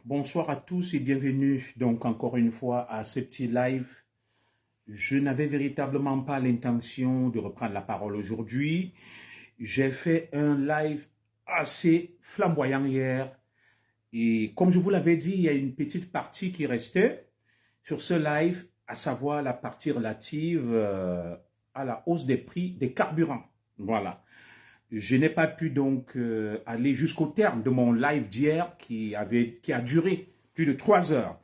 Bonsoir à tous et bienvenue donc encore une fois à ce petit live. Je n'avais véritablement pas l'intention de reprendre la parole aujourd'hui. J'ai fait un live assez flamboyant hier et comme je vous l'avais dit, il y a une petite partie qui restait sur ce live, à savoir la partie relative à la hausse des prix des carburants. Voilà. Je n'ai pas pu donc aller jusqu'au terme de mon live d'hier qui a duré plus de 3 heures.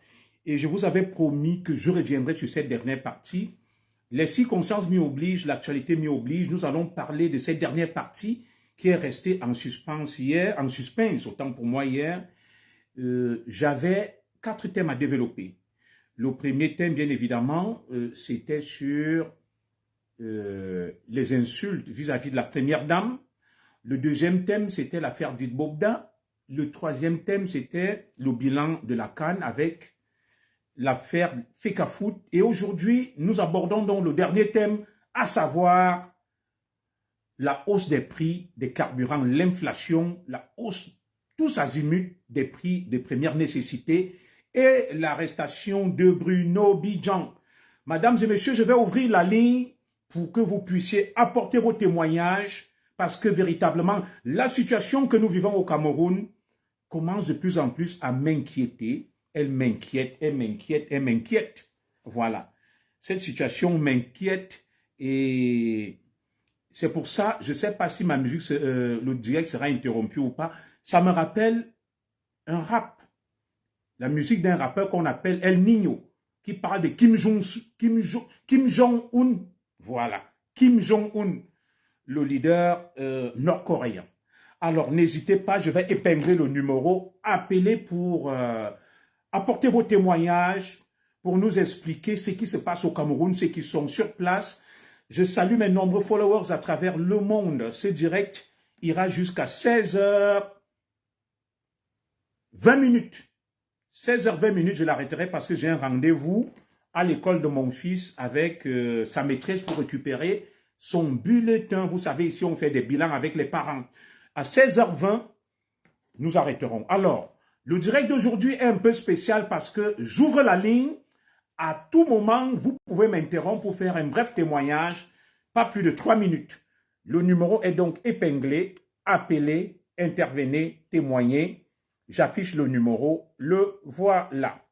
Et je vous avais promis que je reviendrai sur cette dernière partie. Les circonstances m'y obligent, l'actualité m'y oblige. Nous allons parler de cette dernière partie qui est restée en suspens hier, en suspense autant pour moi hier. J'avais 4 thèmes à développer. Le premier thème, bien évidemment, c'était sur les insultes vis-à-vis de la première dame. Le deuxième thème, c'était l'affaire d'Idbobda. Le troisième thème, c'était le bilan de la CAN avec l'affaire Fecafoot. Et aujourd'hui, nous abordons donc le dernier thème, à savoir la hausse des prix des carburants, l'inflation, la hausse tous azimuts des prix de première nécessité et l'arrestation de Bruno Bidjan. Mesdames et messieurs, je vais ouvrir la ligne pour que vous puissiez apporter vos témoignages parce que véritablement, la situation que nous vivons au Cameroun commence de plus en plus à m'inquiéter. Elle m'inquiète, elle m'inquiète, elle m'inquiète. Voilà. Cette situation m'inquiète et c'est pour ça, je ne sais pas si ma musique, le direct sera interrompu ou pas. Ça me rappelle un rap. La musique d'un rappeur qu'on appelle El Nino, qui parle de Kim Jong-un. Voilà. Kim Jong-un, le leader nord-coréen. Alors, n'hésitez pas, je vais épingler le numéro. Appelez pour apporter vos témoignages, pour nous expliquer ce qui se passe au Cameroun, ceux qui sont sur place. Je salue mes nombreux followers à travers le monde. Ce direct ira jusqu'à 16h20. 16h20, je l'arrêterai parce que j'ai un rendez-vous à l'école de mon fils avec sa maîtresse pour récupérer son bulletin. Vous savez, ici, on fait des bilans avec les parents. À 16h20, nous arrêterons. Alors, le direct d'aujourd'hui est un peu spécial parce que j'ouvre la ligne. À tout moment, vous pouvez m'interrompre pour faire un bref témoignage, pas plus de 3 minutes. Le numéro est donc épinglé. Appelez, intervenez, témoignez. J'affiche le numéro, le voilà.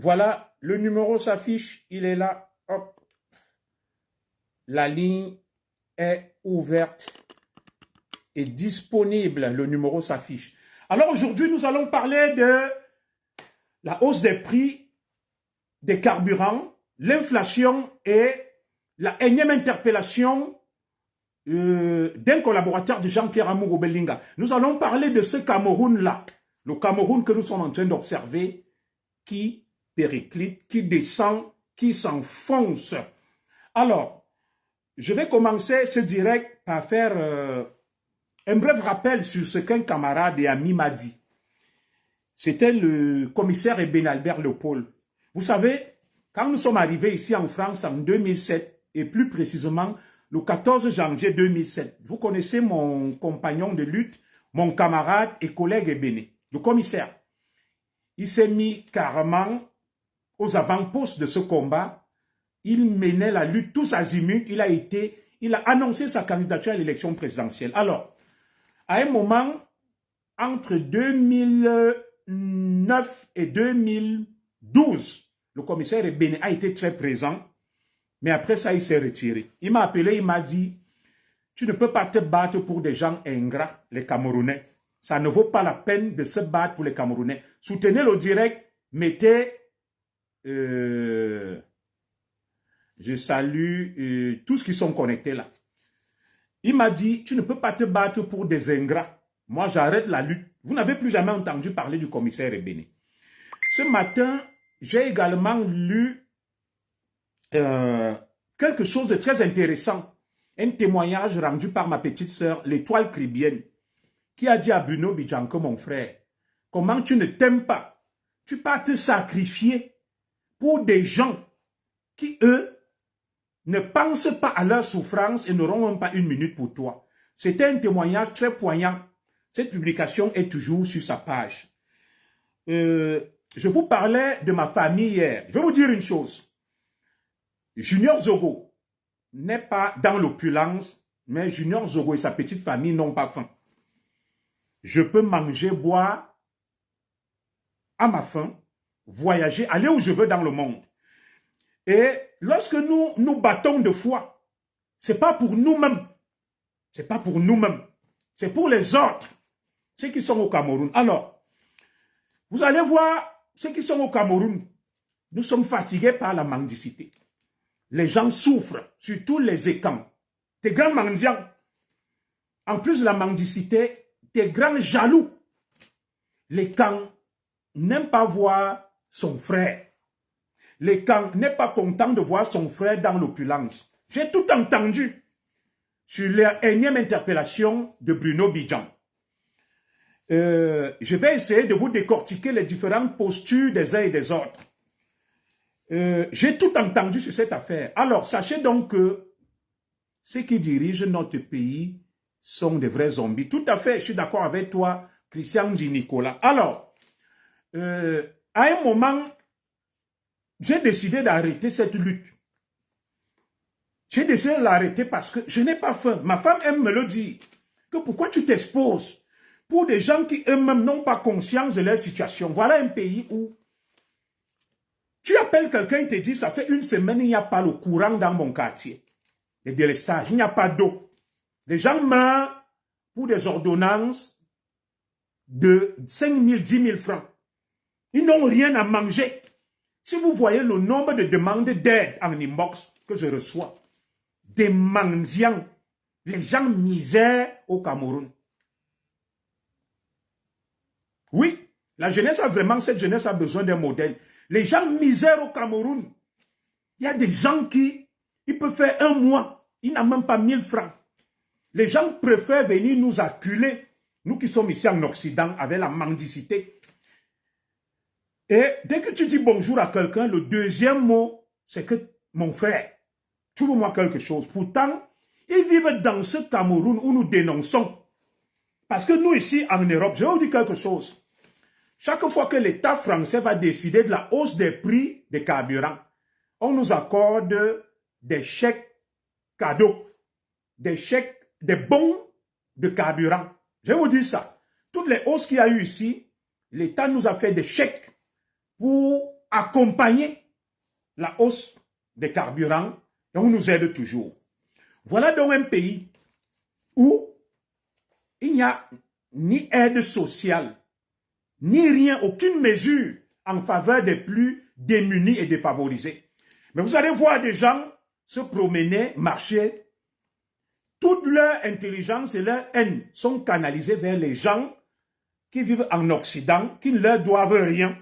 Voilà, le numéro s'affiche, il est là. Hop. La ligne est ouverte et disponible. Le numéro s'affiche. Alors aujourd'hui, nous allons parler de la hausse des prix des carburants, l'inflation et la énième interpellation d'un collaborateur de Jean-Pierre Amour Obelinga. Nous allons parler de ce Cameroun-là, le Cameroun que nous sommes en train d'observer, qui périclite, qui descend, qui s'enfonce. Alors, je vais commencer ce direct par faire un bref rappel sur ce qu'un camarade et ami m'a dit. C'était le commissaire Eben Albert Leopold. Vous savez, quand nous sommes arrivés ici en France en 2007, et plus précisément le 14 janvier 2007, vous connaissez mon compagnon de lutte, mon camarade et collègue Ebene, le commissaire. Il s'est mis carrément aux avant-postes de ce combat. Il menait la lutte tous azimuts. Il a annoncé sa candidature à l'élection présidentielle. Alors, à un moment, entre 2009 et 2012, le commissaire Ebene a été très présent, mais après ça, il s'est retiré. Il m'a appelé, il m'a dit, tu ne peux pas te battre pour des gens ingrats, les Camerounais. Ça ne vaut pas la peine de se battre pour les Camerounais. Soutenez le direct, mettez... je salue tous qui sont connectés là. Il m'a dit, tu ne peux pas te battre pour des ingrats. Moi, j'arrête la lutte. Vous n'avez plus jamais entendu parler du commissaire Ebene. Ce matin, j'ai également lu quelque chose de très intéressant. Un témoignage rendu par ma petite sœur, l'étoile cribienne, qui a dit à Bruno Bijanko, mon frère, comment tu ne t'aimes pas? Tu vas te sacrifier pour des gens qui, eux, ne pensent pas à leur souffrance et n'auront même pas une minute pour toi. C'était un témoignage très poignant. Cette publication est toujours sur sa page. Je vous parlais de ma famille hier. Je vais vous dire une chose. Junior Zogo n'est pas dans l'opulence, mais Junior Zogo et sa petite famille n'ont pas faim. Je peux manger, boire à ma faim, voyager, aller où je veux dans le monde. Et lorsque nous nous battons de foi, ce n'est pas pour nous-mêmes. Ce n'est pas pour nous-mêmes. C'est pour les autres, ceux qui sont au Cameroun. Alors, vous allez voir, ceux qui sont au Cameroun, nous sommes fatigués par la mendicité. Les gens souffrent, surtout les écans. Des grands mendiants. En plus de la mendicité, des grands jaloux. Les camps n'aiment pas voir son frère. Les camps n'est pas content de voir son frère dans l'opulence. J'ai tout entendu sur la énième interpellation de Bruno Bidjan. Je vais essayer de vous décortiquer les différentes postures des uns et des autres. J'ai tout entendu sur cette affaire. Alors, sachez donc que ceux qui dirigent notre pays sont des vrais zombies. Tout à fait, je suis d'accord avec toi, Christian Di Nicolas. Alors, à un moment, j'ai décidé d'arrêter cette lutte. J'ai décidé de l'arrêter parce que je n'ai pas faim. Ma femme aime me le dire. Que pourquoi tu t'exposes pour des gens qui eux-mêmes n'ont pas conscience de leur situation. Voilà un pays où tu appelles quelqu'un et te dit, ça fait une semaine, il n'y a pas le courant dans mon quartier. Les délestages, il n'y a pas d'eau. Les gens meurent pour des ordonnances de 5 000, 10 000 francs. Ils n'ont rien à manger. Si vous voyez le nombre de demandes d'aide en inbox que je reçois, des mendiants, les gens misèrent au Cameroun. Oui, la jeunesse a vraiment, cette jeunesse a besoin d'un modèle. Les gens misèrent au Cameroun. Il y a des gens qui, ils peuvent faire un mois, ils n'ont même pas 1000 francs. Les gens préfèrent venir nous acculer, nous qui sommes ici en Occident, avec la mendicité. Et dès que tu dis bonjour à quelqu'un, le deuxième mot, c'est que, mon frère, trouve-moi quelque chose. Pourtant, ils vivent dans ce Cameroun où nous dénonçons. Parce que nous ici, en Europe, je vais vous dire quelque chose. Chaque fois que l'État français va décider de la hausse des prix des carburants, on nous accorde des chèques cadeaux, des chèques, des bons de carburant. Je vais vous dire ça. Toutes les hausses qu'il y a eu ici, l'État nous a fait des chèques pour accompagner la hausse des carburants et on nous aide toujours. Voilà donc un pays où il n'y a ni aide sociale, ni rien, aucune mesure en faveur des plus démunis et défavorisés. Mais vous allez voir des gens se promener, marcher. Toute leur intelligence et leur haine sont canalisées vers les gens qui vivent en Occident, qui ne leur doivent rien,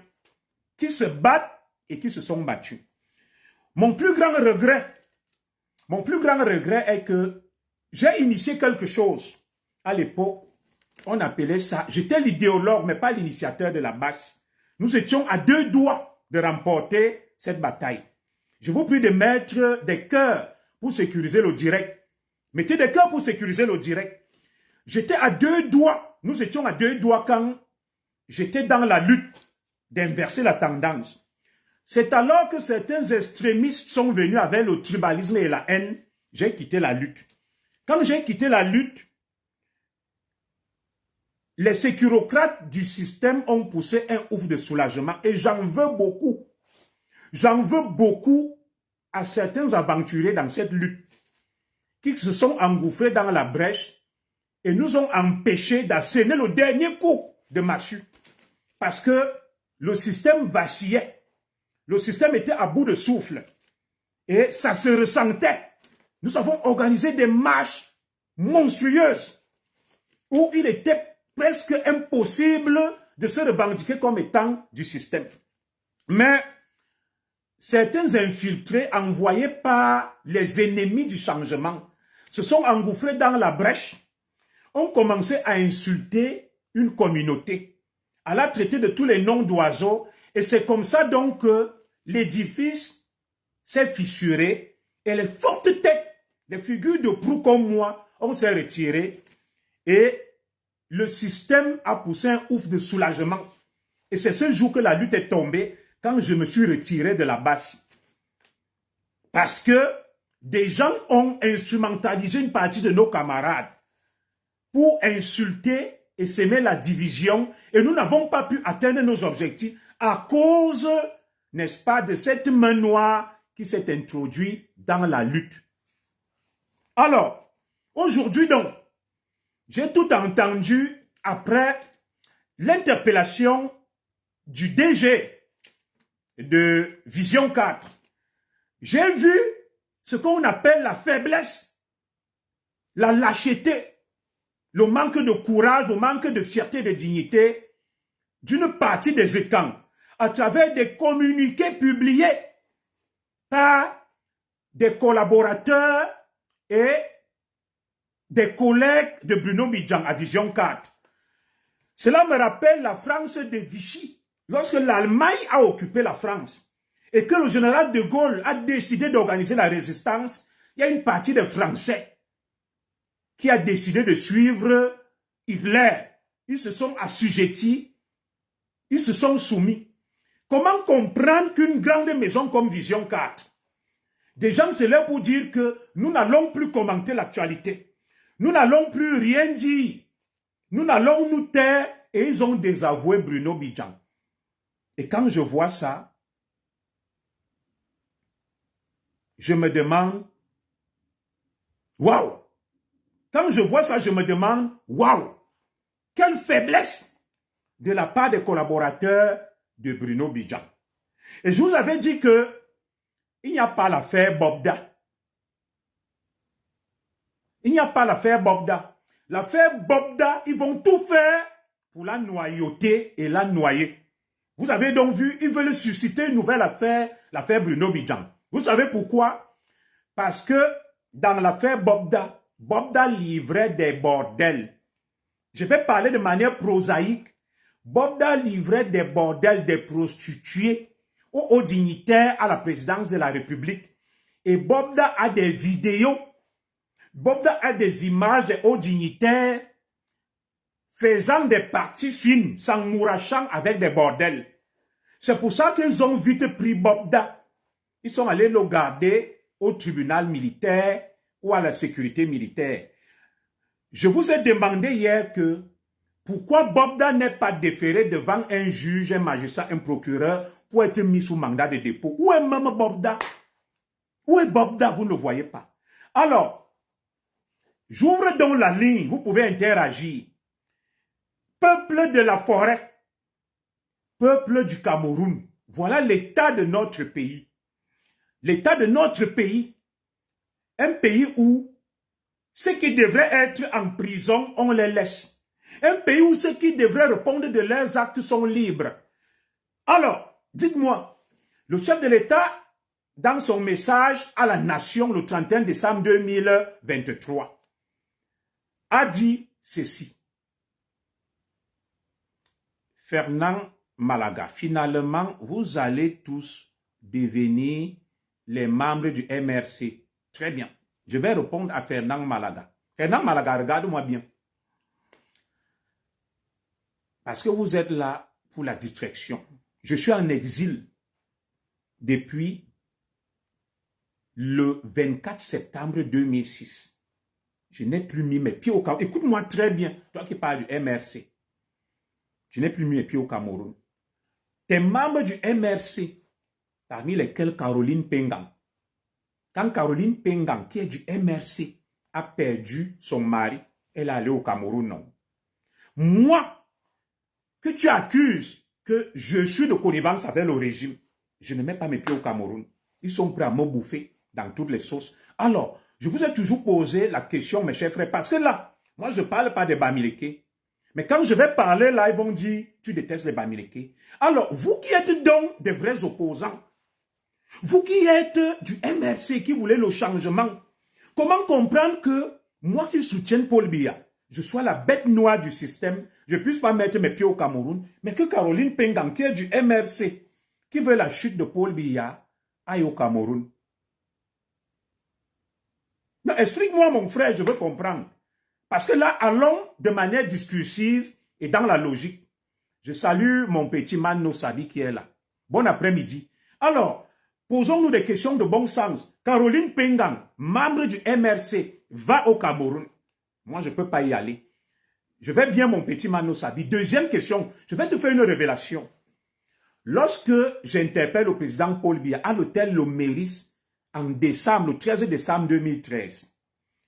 qui se battent et qui se sont battus. Mon plus grand regret est que j'ai initié quelque chose. À l'époque, on appelait ça, j'étais l'idéologue, mais pas l'initiateur de la base. Nous étions à 2 doigts de remporter cette bataille. Je vous prie de mettre des cœurs pour sécuriser le direct. Mettez des cœurs pour sécuriser le direct. J'étais à 2 doigts, nous étions à 2 doigts quand j'étais dans la lutte d'inverser la tendance. C'est alors que certains extrémistes sont venus avec le tribalisme et la haine, j'ai quitté la lutte. Quand j'ai quitté la lutte, les sécurocrates du système ont poussé un ouf de soulagement et j'en veux beaucoup. J'en veux beaucoup à certains aventuriers dans cette lutte qui se sont engouffrés dans la brèche et nous ont empêchés d'asséner le dernier coup de massue. Parce que le système vacillait. Le système était à bout de souffle. Et ça se ressentait. Nous avons organisé des marches monstrueuses où il était presque impossible de se revendiquer comme étant du système. Mais certains infiltrés envoyés par les ennemis du changement se sont engouffrés dans la brèche, ont commencé à insulter une communauté, à la traiter de tous les noms d'oiseaux, et c'est comme ça donc que l'édifice s'est fissuré et les fortes têtes, les figures de proue comme moi, on s'est retirées et le système a poussé un ouf de soulagement. Et c'est ce jour que la lutte est tombée, quand je me suis retiré de la base. Parce que des gens ont instrumentalisé une partie de nos camarades pour insulter et s'aimer la division, et nous n'avons pas pu atteindre nos objectifs à cause, n'est-ce pas, de cette main noire qui s'est introduite dans la lutte. Alors, aujourd'hui donc, j'ai tout entendu après l'interpellation du DG de Vision 4. J'ai vu ce qu'on appelle la faiblesse, la lâcheté, le manque de courage, le manque de fierté et de dignité d'une partie des étangs à travers des communiqués publiés par des collaborateurs et des collègues de Bruno Bidjan à Vision 4. Cela me rappelle la France de Vichy, lorsque l'Allemagne a occupé la France et que le général de Gaulle a décidé d'organiser la résistance. Il y a une partie des Français qui a décidé de suivre Hitler. Ils se sont assujettis, ils se sont soumis. Comment comprendre qu'une grande maison comme Vision 4, des gens se lèvent pour dire que nous n'allons plus commenter l'actualité, nous n'allons plus rien dire, nous n'allons nous taire, et ils ont désavoué Bruno Bidjan. Et quand je vois ça, je me demande, waouh! Quand je vois ça, je me demande, waouh! Quelle faiblesse de la part des collaborateurs de Bruno Bidjan. Et je vous avais dit que il n'y a pas l'affaire Bobda. Il n'y a pas l'affaire Bobda. L'affaire Bobda, ils vont tout faire pour la noyauter et la noyer. Vous avez donc vu, ils veulent susciter une nouvelle affaire, l'affaire Bruno Bidjan. Vous savez pourquoi? Parce que dans l'affaire Bobda, Bobda livrait des bordels. Je vais parler de manière prosaïque. Bobda livrait des bordels, des prostituées aux hauts dignitaires à la présidence de la République. Et Bobda a des vidéos, Bobda a des images des hauts dignitaires faisant des parties fines, s'enmourachant avec des bordels. C'est pour ça qu'ils ont vite pris Bobda. Ils sont allés le garder au tribunal militaire ou à la sécurité militaire. Je vous ai demandé hier que pourquoi Bobda n'est pas déféré devant un juge, un magistrat, un procureur pour être mis sous mandat de dépôt. Où est même Bobda? Où est Bobda? Vous ne le voyez pas. Alors, j'ouvre donc la ligne, vous pouvez interagir. Peuple de la forêt, peuple du Cameroun, voilà l'état de notre pays. L'état de notre pays, un pays où ceux qui devraient être en prison, on les laisse. Un pays où ceux qui devraient répondre de leurs actes sont libres. Alors, dites-moi, le chef de l'État, dans son message à la nation le 31 décembre 2023, a dit ceci. Fernand Malaga, finalement, vous allez tous devenir les membres du MRC. Très bien. Je vais répondre à Fernand Malaga. Fernand Malaga, regarde-moi bien. Parce que vous êtes là pour la distraction. Je suis en exil depuis le 24 septembre 2006. Je n'ai plus mis mes pieds au Cameroun. Écoute-moi très bien, toi qui parles du MRC. Je n'ai plus mis mes pieds au Cameroun. Tes membres du MRC, parmi lesquels Caroline Pengang. Quand Caroline Pengang, qui est du MRC, a perdu son mari, elle est allée au Cameroun, non. Moi, que tu accuses que je suis de connivence avec le régime, je ne mets pas mes pieds au Cameroun. Ils sont prêts à me bouffer dans toutes les sauces. Alors, je vous ai toujours posé la question, mes chers frères, parce que là, moi, je ne parle pas des Bamileke. Mais quand je vais parler là, ils vont dire, tu détestes les Bamileke. Alors, vous qui êtes donc des vrais opposants, vous qui êtes du MRC, qui voulez le changement, comment comprendre que moi qui soutiens Paul Biya, je sois la bête noire du système, je ne puisse pas mettre mes pieds au Cameroun, mais que Caroline Pengang, qui est du MRC, qui veut la chute de Paul Biya, aille au Cameroun. Explique-moi, mon frère, je veux comprendre. Parce que là, allons de manière discursive et dans la logique. Je salue mon petit Mano Sabi qui est là. Bon après-midi. Alors, posons-nous des questions de bon sens. Caroline Pengang, membre du MRC, va au Cameroun. Moi, je ne peux pas y aller. Je vais bien, mon petit Mano Sabi. Deuxième question, je vais te faire une révélation. Lorsque j'interpelle le président Paul Biya à l'hôtel Le Méris, en décembre, le 13 décembre 2013,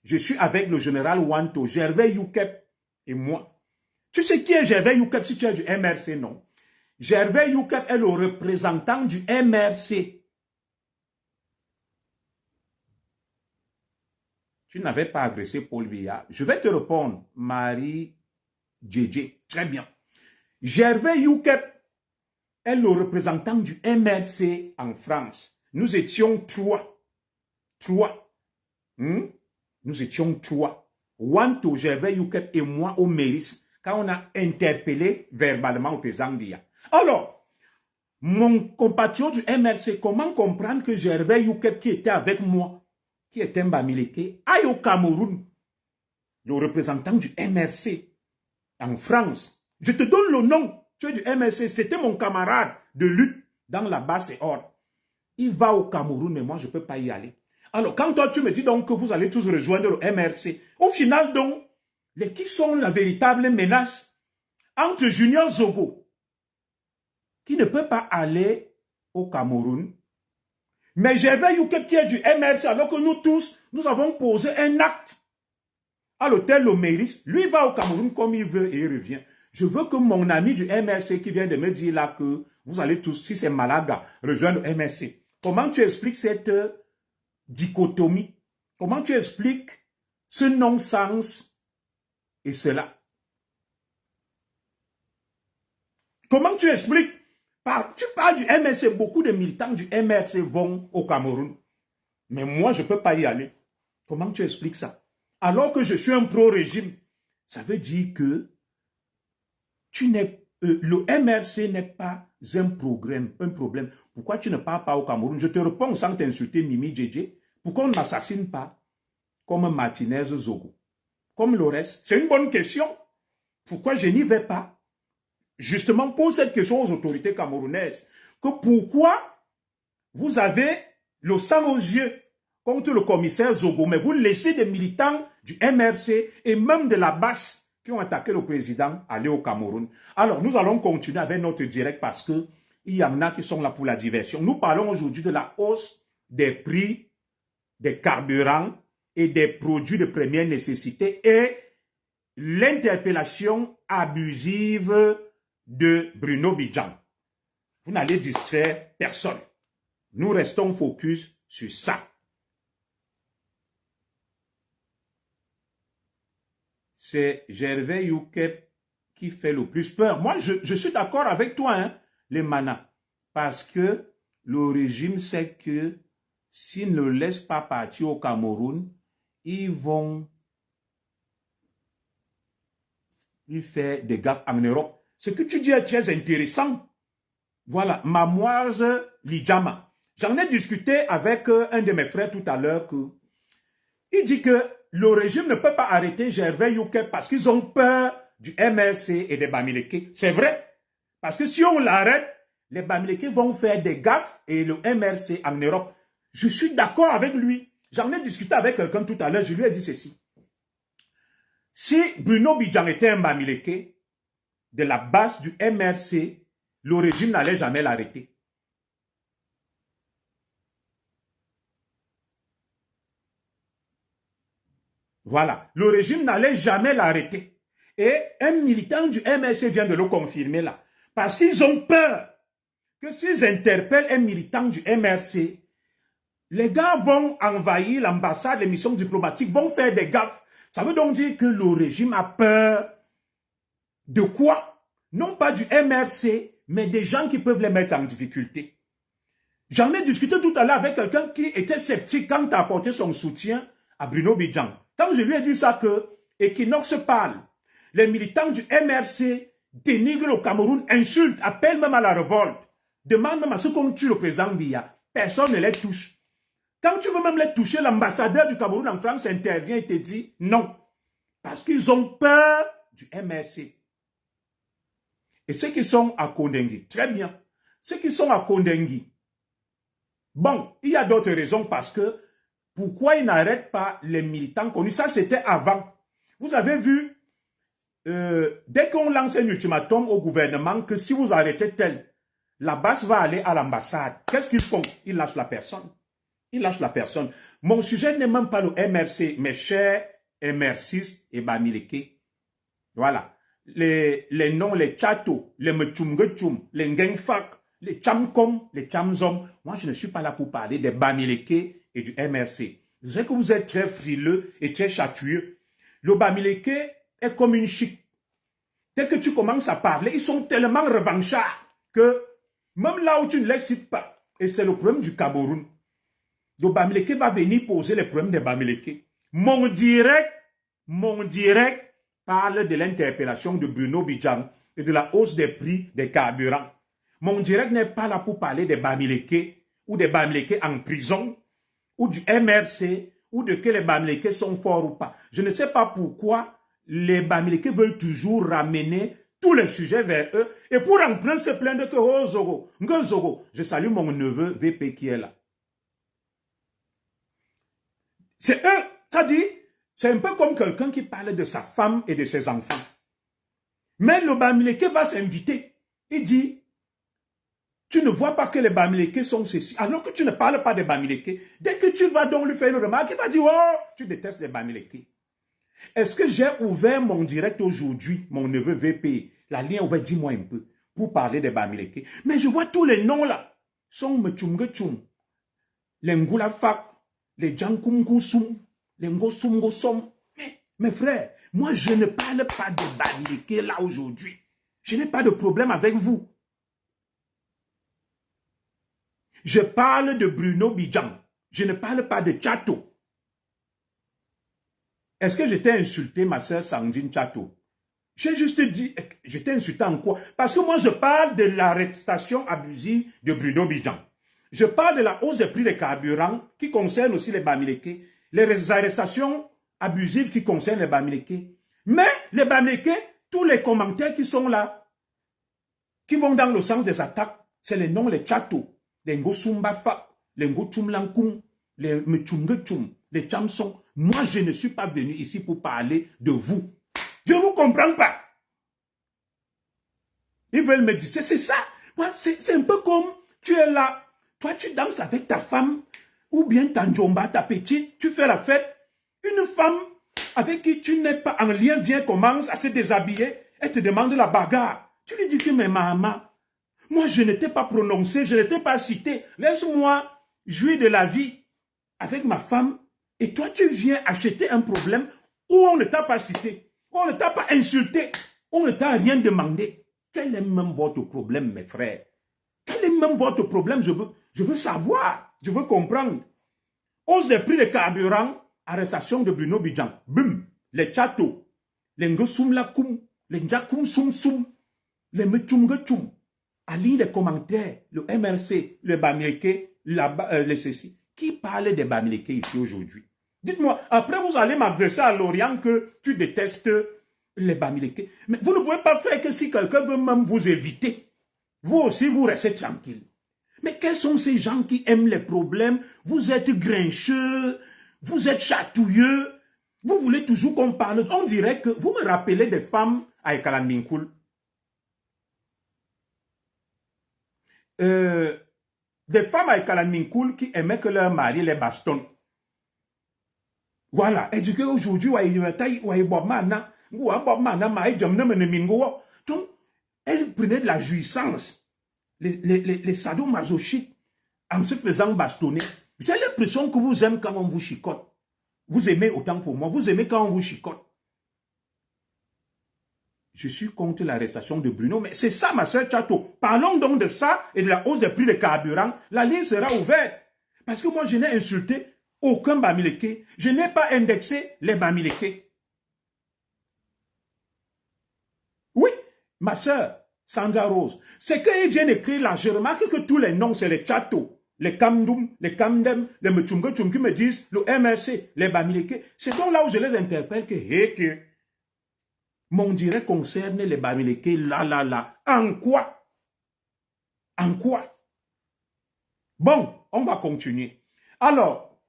je suis avec le général Wanto, Gervais Youkep et moi. Tu sais qui est Gervais Youkep si tu es du MRC, non? Gervais Youkep est le représentant du MRC. Tu n'avais pas agressé Paul Biya. Je vais te répondre, Marie Djedje. Très bien. Gervais Youkep est le représentant du MRC en France. Nous étions trois. Nous étions trois. Wanto, Gervais Youkep et moi au Méris, quand on a interpellé verbalement le président Biya. Alors, mon compatriote du MRC, comment comprendre que Gervais Youkep qui était avec moi, qui est un Bamileke, aille au Cameroun, le représentant du MRC en France. Je te donne le nom. Tu es du MRC, c'était mon camarade de lutte dans la basse et hors. Il va au Cameroun, mais moi, je ne peux pas y aller. Alors, quand toi, tu me dis donc que vous allez tous rejoindre le MRC, au final, donc, qui sont la véritable menace entre Junior Zogo, qui ne peut pas aller au Cameroun, mais Gervais Youkep qui est du MRC, alors que nous tous, nous avons posé un acte à l'hôtel Le Méris, lui va au Cameroun comme il veut et il revient. Je veux que mon ami du MRC qui vient de me dire là que vous allez tous, si c'est Malaga, rejoindre le MRC. Comment tu expliques cette dichotomie? Comment tu expliques ce non-sens et cela? Comment tu expliques? Tu parles du MRC, beaucoup de militants du MRC vont au Cameroun. Mais moi, je ne peux pas y aller. Comment tu expliques ça? Alors que je suis un pro-régime, ça veut dire que le MRC n'est pas un problème. Pourquoi tu ne pars pas au Cameroun? Je te réponds sans t'insulter, Mimi Djedje. Pourquoi on ne m'assassine pas comme Martinez Zogo? Comme le reste? C'est une bonne question. Pourquoi je n'y vais pas? Justement, pose cette question aux autorités camerounaises. Que pourquoi vous avez le sang aux yeux contre le commissaire Zogo, mais vous laissez des militants du MRC et même de la basse qui ont attaqué le président aller au Cameroun. Alors, nous allons continuer avec notre direct parce que il y en a qui sont là pour la diversion. Nous parlons aujourd'hui de la hausse des prix des carburants et des produits de première nécessité et l'interpellation abusive de Bruno Bidjan. Vous n'allez distraire personne. Nous restons focus sur ça. C'est Gervais Youkep qui fait le plus peur. Moi, je suis d'accord avec toi, hein, les manas. Parce que le régime sait que s'ils ne laissent pas partir au Cameroun, ils vont lui faire des gaffes en Europe. Ce que tu dis est très intéressant. Voilà, Mamoise Lidjama. J'en ai discuté avec un de mes frères tout à l'heure. Il dit que le régime ne peut pas arrêter Gervais Youkep parce qu'ils ont peur du MRC et des Bamileke. C'est vrai. Parce que si on l'arrête, les Bamileke vont faire des gaffes et le MRC en Europe. Je suis d'accord avec lui. J'en ai discuté avec quelqu'un tout à l'heure. Je lui ai dit ceci. Si Bruno Bidjan était un Bamileke de la base du MRC, le régime n'allait jamais l'arrêter. Voilà. Le régime n'allait jamais l'arrêter. Et un militant du MRC vient de le confirmer là. Parce qu'ils ont peur que s'ils interpellent un militant du MRC, les gars vont envahir l'ambassade, les missions diplomatiques, vont faire des gaffes. Ça veut donc dire que le régime a peur De quoi? Non pas du MRC, mais des gens qui peuvent les mettre en difficulté. J'en ai discuté tout à l'heure avec quelqu'un qui était sceptique quand il a apporté son soutien à Bruno Bidjan. Quand je lui ai dit ça que Equinox parle, les militants du MRC dénigrent le Cameroun, insultent, appellent même à la révolte, demandent même à ceux qu'on tue le président Biya. Personne ne les touche. Quand tu veux même les toucher, l'ambassadeur du Cameroun en France intervient et te dit non. Parce qu'ils ont peur du MRC. Et ceux qui sont à Kondengui, très bien. Ceux qui sont à Kondengui, bon, il y a d'autres raisons parce que pourquoi ils n'arrêtent pas les militants connus? Ça, c'était avant. Vous avez vu, dès qu'on lance un ultimatum au gouvernement que si vous arrêtez tel, la base va aller à l'ambassade. Qu'est-ce qu'ils font? Ils lâchent la personne. Ils lâchent la personne. Mon sujet n'est même pas le MRC, mes chers MR6 et Bamileke. Voilà. Les noms, les Tchato, les Mechumgechum, les Ngengfak, les Chamkom, les Chamzom. Moi, je ne suis pas là pour parler des Bamileke et du MRC. Je sais que vous êtes très frileux et très chatouilleux. Le Bamileke est comme une chic. Dès que tu commences à parler, ils sont tellement revanchards que même là où tu ne les cites pas, et c'est le problème du Cameroun, le Bamileke va venir poser les problèmes des Bamileke. Mon direct parle de l'interpellation de Bruno Bidjan et de la hausse des prix des carburants. Mon direct n'est pas là pour parler des Bamileke ou des Bamileke en prison ou du MRC ou de que les Bamileke sont forts ou pas. Je ne sais pas pourquoi les Bamileke veulent toujours ramener tous les sujets vers eux et pour en prendre se plaindre que oh Zogo, Zogo. Je salue mon neveu VP qui est là. C'est eux, ça dit, c'est un peu comme quelqu'un qui parle de sa femme et de ses enfants. Mais le Bamileke va s'inviter. Il dit, tu ne vois pas que les Bamileke sont ceci. Alors que tu ne parles pas des Bamileke. Dès que tu vas donc lui faire une remarque, il va dire, oh, tu détestes les Bamileke. Est-ce que j'ai ouvert mon direct aujourd'hui, mon neveu VP, la ligne ouverte, dis-moi un peu, pour parler des Bamileke. Mais je vois tous les noms là. Sont Mechumgechum, les Ngoulafak, les Djankoumgoussoum, les Ngosumgosom. Mes frères, moi je ne parle pas de Bamileke là aujourd'hui. Je n'ai pas de problème avec vous. Je parle de Bruno Bidjan. Je ne parle pas de Tchato. Est-ce que je t'ai insulté, ma soeur Sandine Tchato? J'ai juste dit, je t'ai insulté en quoi? Parce que moi je parle de l'arrestation abusive de Bruno Bidjan. Je parle de la hausse des prix des carburants qui concerne aussi les Bamileke, les arrestations abusives qui concernent les Bamileke. Mais les Bamileke, tous les commentaires qui sont là, qui vont dans le sens des attaques, c'est les noms, les Tchato, les Ngosumbafa, les Ngochumlankum, les Mechumgechum, les Chamson. Moi, je ne suis pas venu ici pour parler de vous. Je ne vous comprends pas. Ils veulent me dire, c'est ça. C'est un peu comme tu es là. Toi, tu danses avec ta femme, ou bien ta njomba, ta petite, tu fais la fête. Une femme avec qui tu n'es pas en lien vient, commence à se déshabiller, elle te demande la bagarre. Tu lui dis que, mais maman, moi je ne t'ai pas prononcé, je ne t'ai pas cité. Laisse-moi jouir de la vie avec ma femme. Et toi, tu viens acheter un problème où on ne t'a pas cité, où on ne t'a pas insulté, où on ne t'a rien demandé. Quel est même votre problème, mes frères? Quel est même votre problème? Je veux savoir, je veux comprendre. Hausse des prix des carburants, arrestation de Bruno Bidjan. Boum, les Tchato, les Ngosum Lakoum, les Ndjakoum Soum Soum, les Mechumgechum. Aligne les commentaires, le MRC, le Bamileke, les ceci. Qui parle des Bamileke ici aujourd'hui? Dites-moi, après vous allez m'adresser à Lorient que tu détestes les Bamileke. Mais vous ne pouvez pas faire que si quelqu'un veut même vous éviter. Vous aussi, vous restez tranquille. Mais quels sont ces gens qui aiment les problèmes? Vous êtes grincheux, vous êtes chatouilleux, vous voulez toujours qu'on parle. On dirait que vous me rappelez des femmes à Ekalan Minkoul. Des femmes à Ekalan Minkoul qui aimaient que leur mari les bastonne. Voilà. Et du coup, aujourd'hui, donc, elle prenait de la jouissance, les sadomasochistes, en se faisant bastonner. J'ai l'impression que vous aimez quand on vous chicote. Vous aimez autant pour moi, vous aimez quand on vous chicote. je suis contre l'arrestation de Bruno. Mais c'est ça, ma sœur Chato. Parlons donc de ça et de la hausse des prix des carburants. La ligne sera ouverte. Parce que moi, je n'ai insulté aucun Bamileke. Je n'ai pas indexé les Bamileke. Oui, ma sœur Sandra Rose, c'est qu'ils viennent écrire là. Je remarque que tous les noms, c'est les Chato. Les Kamdoum, les Kamdem, les Mechungochum qui me disent, le MRC, les Bamileke. C'est donc là où je les interpelle que mon direct concerne les Bamileke, là. En quoi? En quoi? Bon, on va continuer. Alors,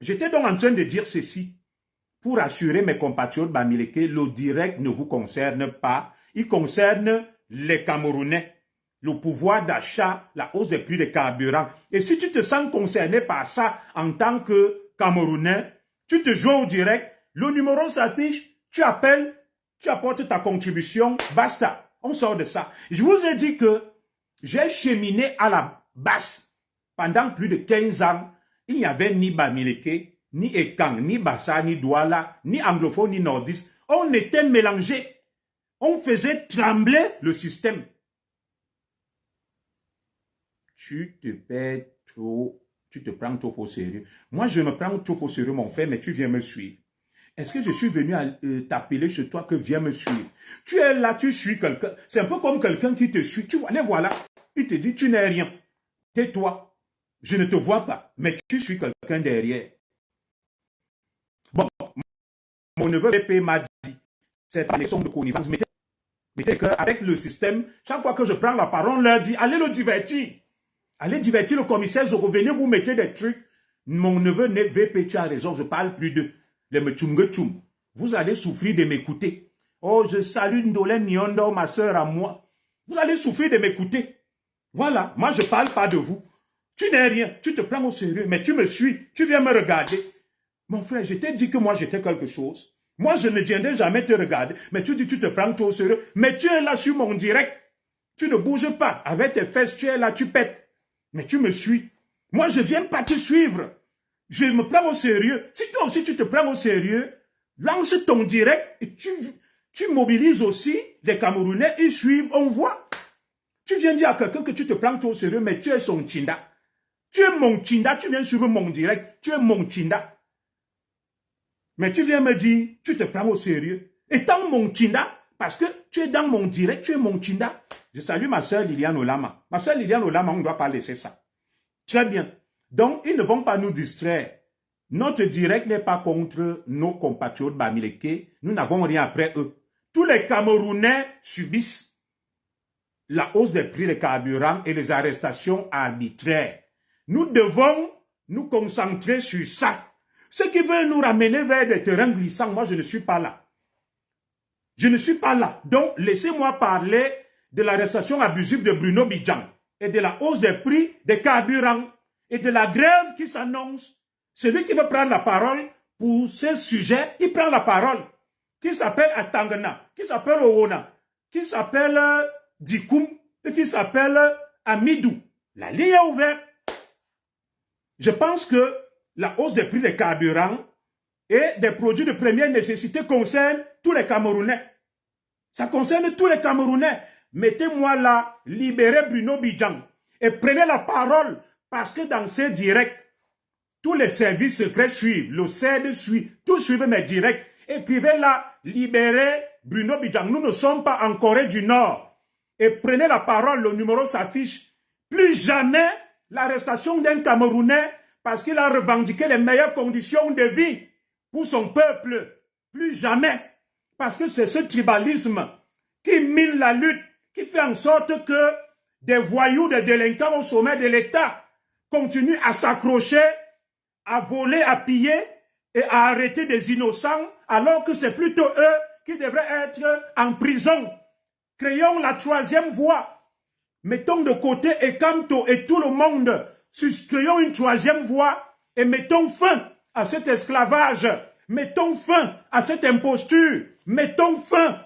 j'étais donc en train de dire ceci pour assurer mes compatriotes Bamileke, le direct ne vous concerne pas. Il concerne les Camerounais. Le pouvoir d'achat, la hausse des prix des carburants. Et si tu te sens concerné par ça en tant que Camerounais, tu te joins au direct, le numéro s'affiche, tu appelles, tu apportes ta contribution, basta. On sort de ça. Je vous ai dit que j'ai cheminé à la base. Pendant plus de 15 ans, il n'y avait ni Bamileke, ni Ekang, ni Bassa, ni Douala, ni anglophone, ni nordiste. On était mélangés. On faisait trembler le système. Tu te perds trop, tu te prends trop au sérieux. Moi, je me prends trop au sérieux, mon frère, mais tu viens me suivre. Est-ce que je suis venu t'appeler chez toi que viens me suivre? Tu es là, tu suis quelqu'un. C'est un peu comme quelqu'un qui te suit. Tu vois, les voilà. Il te dit, tu n'es rien. Tais-toi. Je ne te vois pas, mais tu suis quelqu'un derrière. Bon, mon neveu VP m'a dit, c'est pas les sons de connivence. Mettez qu'avec le système, chaque fois que je prends la parole, on leur dit, allez le divertir. Allez divertir le commissaire, je revenez, vous mettez des trucs. Mon neveu VP, tu as raison, je parle plus de les mechungetchum. Vous allez souffrir de m'écouter. Oh, je salue Ndolène Nyondo, ma soeur à moi. Vous allez souffrir de m'écouter. Voilà, moi je ne parle pas de vous. Tu n'es rien, tu te prends au sérieux, mais tu me suis, tu viens me regarder. Mon frère, je t'ai dit que moi j'étais quelque chose. Moi je ne viendrai jamais te regarder, mais tu dis tu te prends tout au sérieux. Mais tu es là sur mon direct. Tu ne bouges pas. Avec tes fesses, tu es là, tu pètes. Mais tu me suis. Moi, je ne viens pas te suivre. Je me prends au sérieux. Si toi aussi tu te prends au sérieux, lance ton direct et tu mobilises aussi les Camerounais, ils suivent, on voit. Tu viens dire à quelqu'un que tu te prends au sérieux, mais tu es son Tchinda. Tu es mon Tchinda, tu viens suivre mon direct, tu es mon Tchinda. Mais tu viens me dire, tu te prends au sérieux. Étant mon Tchinda, parce que tu es dans mon direct, tu es mon Tchinda. Je salue ma soeur Liliane Olama. Ma soeur Liliane Olama, on ne doit pas laisser ça. Très bien. Donc, ils ne vont pas nous distraire. Notre direct n'est pas contre nos compatriotes Bamileke. Nous n'avons rien après eux. Tous les Camerounais subissent la hausse des prix des carburants et les arrestations arbitraires. Nous devons nous concentrer sur ça. Ceux qui veulent nous ramener vers des terrains glissants, moi je ne suis pas là. Je ne suis pas là. Donc, laissez-moi parler de l'arrestation abusive de Bruno Bidjan et de la hausse des prix des carburants et de la grève qui s'annonce. Celui qui veut prendre la parole pour ce sujet, il prend la parole. Qui s'appelle Atangana, qui s'appelle Owona, qui s'appelle Dikoum et qui s'appelle Amidou. La ligne est ouverte. Je pense que la hausse des prix des carburants et des produits de première nécessité concerne tous les Camerounais. Ça concerne tous les Camerounais. Mettez-moi là, libérez Bruno Bidjan et prenez la parole parce que dans ces directs, tous les services secrets suivent, le CED suit, tous suivent mes directs. Écrivez là, libérez Bruno Bidjan. Nous ne sommes pas en Corée du Nord. Et prenez la parole, le numéro s'affiche. Plus jamais l'arrestation d'un Camerounais parce qu'il a revendiqué les meilleures conditions de vie pour son peuple. Plus jamais. Parce que c'est ce tribalisme qui mine la lutte, qui fait en sorte que des voyous, des délinquants au sommet de l'État continuent à s'accrocher, à voler, à piller et à arrêter des innocents, alors que c'est plutôt eux qui devraient être en prison. Créons la troisième voie. Mettons de côté Ekamto et tout le monde. Créons une troisième voie et mettons fin à cet esclavage. Mettons fin à cette imposture. Mettons fin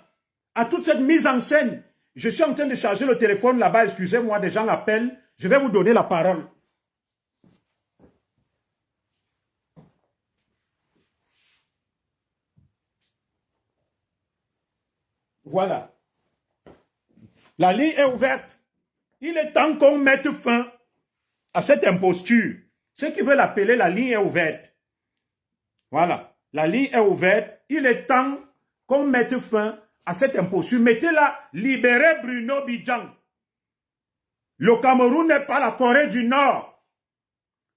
à toute cette mise en scène. Je suis en train de charger le téléphone là-bas. Excusez-moi, des gens appellent. Je vais vous donner la parole. Voilà. La ligne est ouverte. Il est temps qu'on mette fin à cette imposture. Ceux qui veulent appeler, la ligne est ouverte. Voilà. La ligne est ouverte. Il est temps qu'on mette fin à cette imposture. Mettez-la, libérez Bruno Bidjan. Le Cameroun n'est pas la Corée du Nord.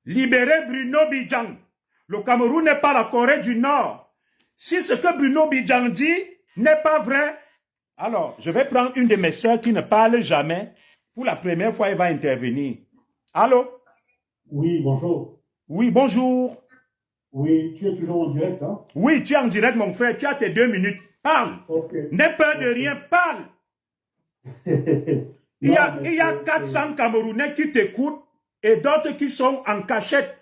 Libérez Bruno Bidjan. Le Cameroun n'est pas la Corée du Nord. Si ce que Bruno Bidjan dit n'est pas vrai, alors je vais prendre une de mes sœurs qui ne parle jamais. Pour la première fois, elle va intervenir. Allô? Oui, bonjour. Oui, bonjour. Oui, tu es toujours en direct, hein? Oui, tu es en direct, mon frère. Tu as tes 2 minutes. Parle. Okay. N'aie peur de rien. Parle. Il y a 400 Camerounais qui t'écoutent et d'autres qui sont en cachette.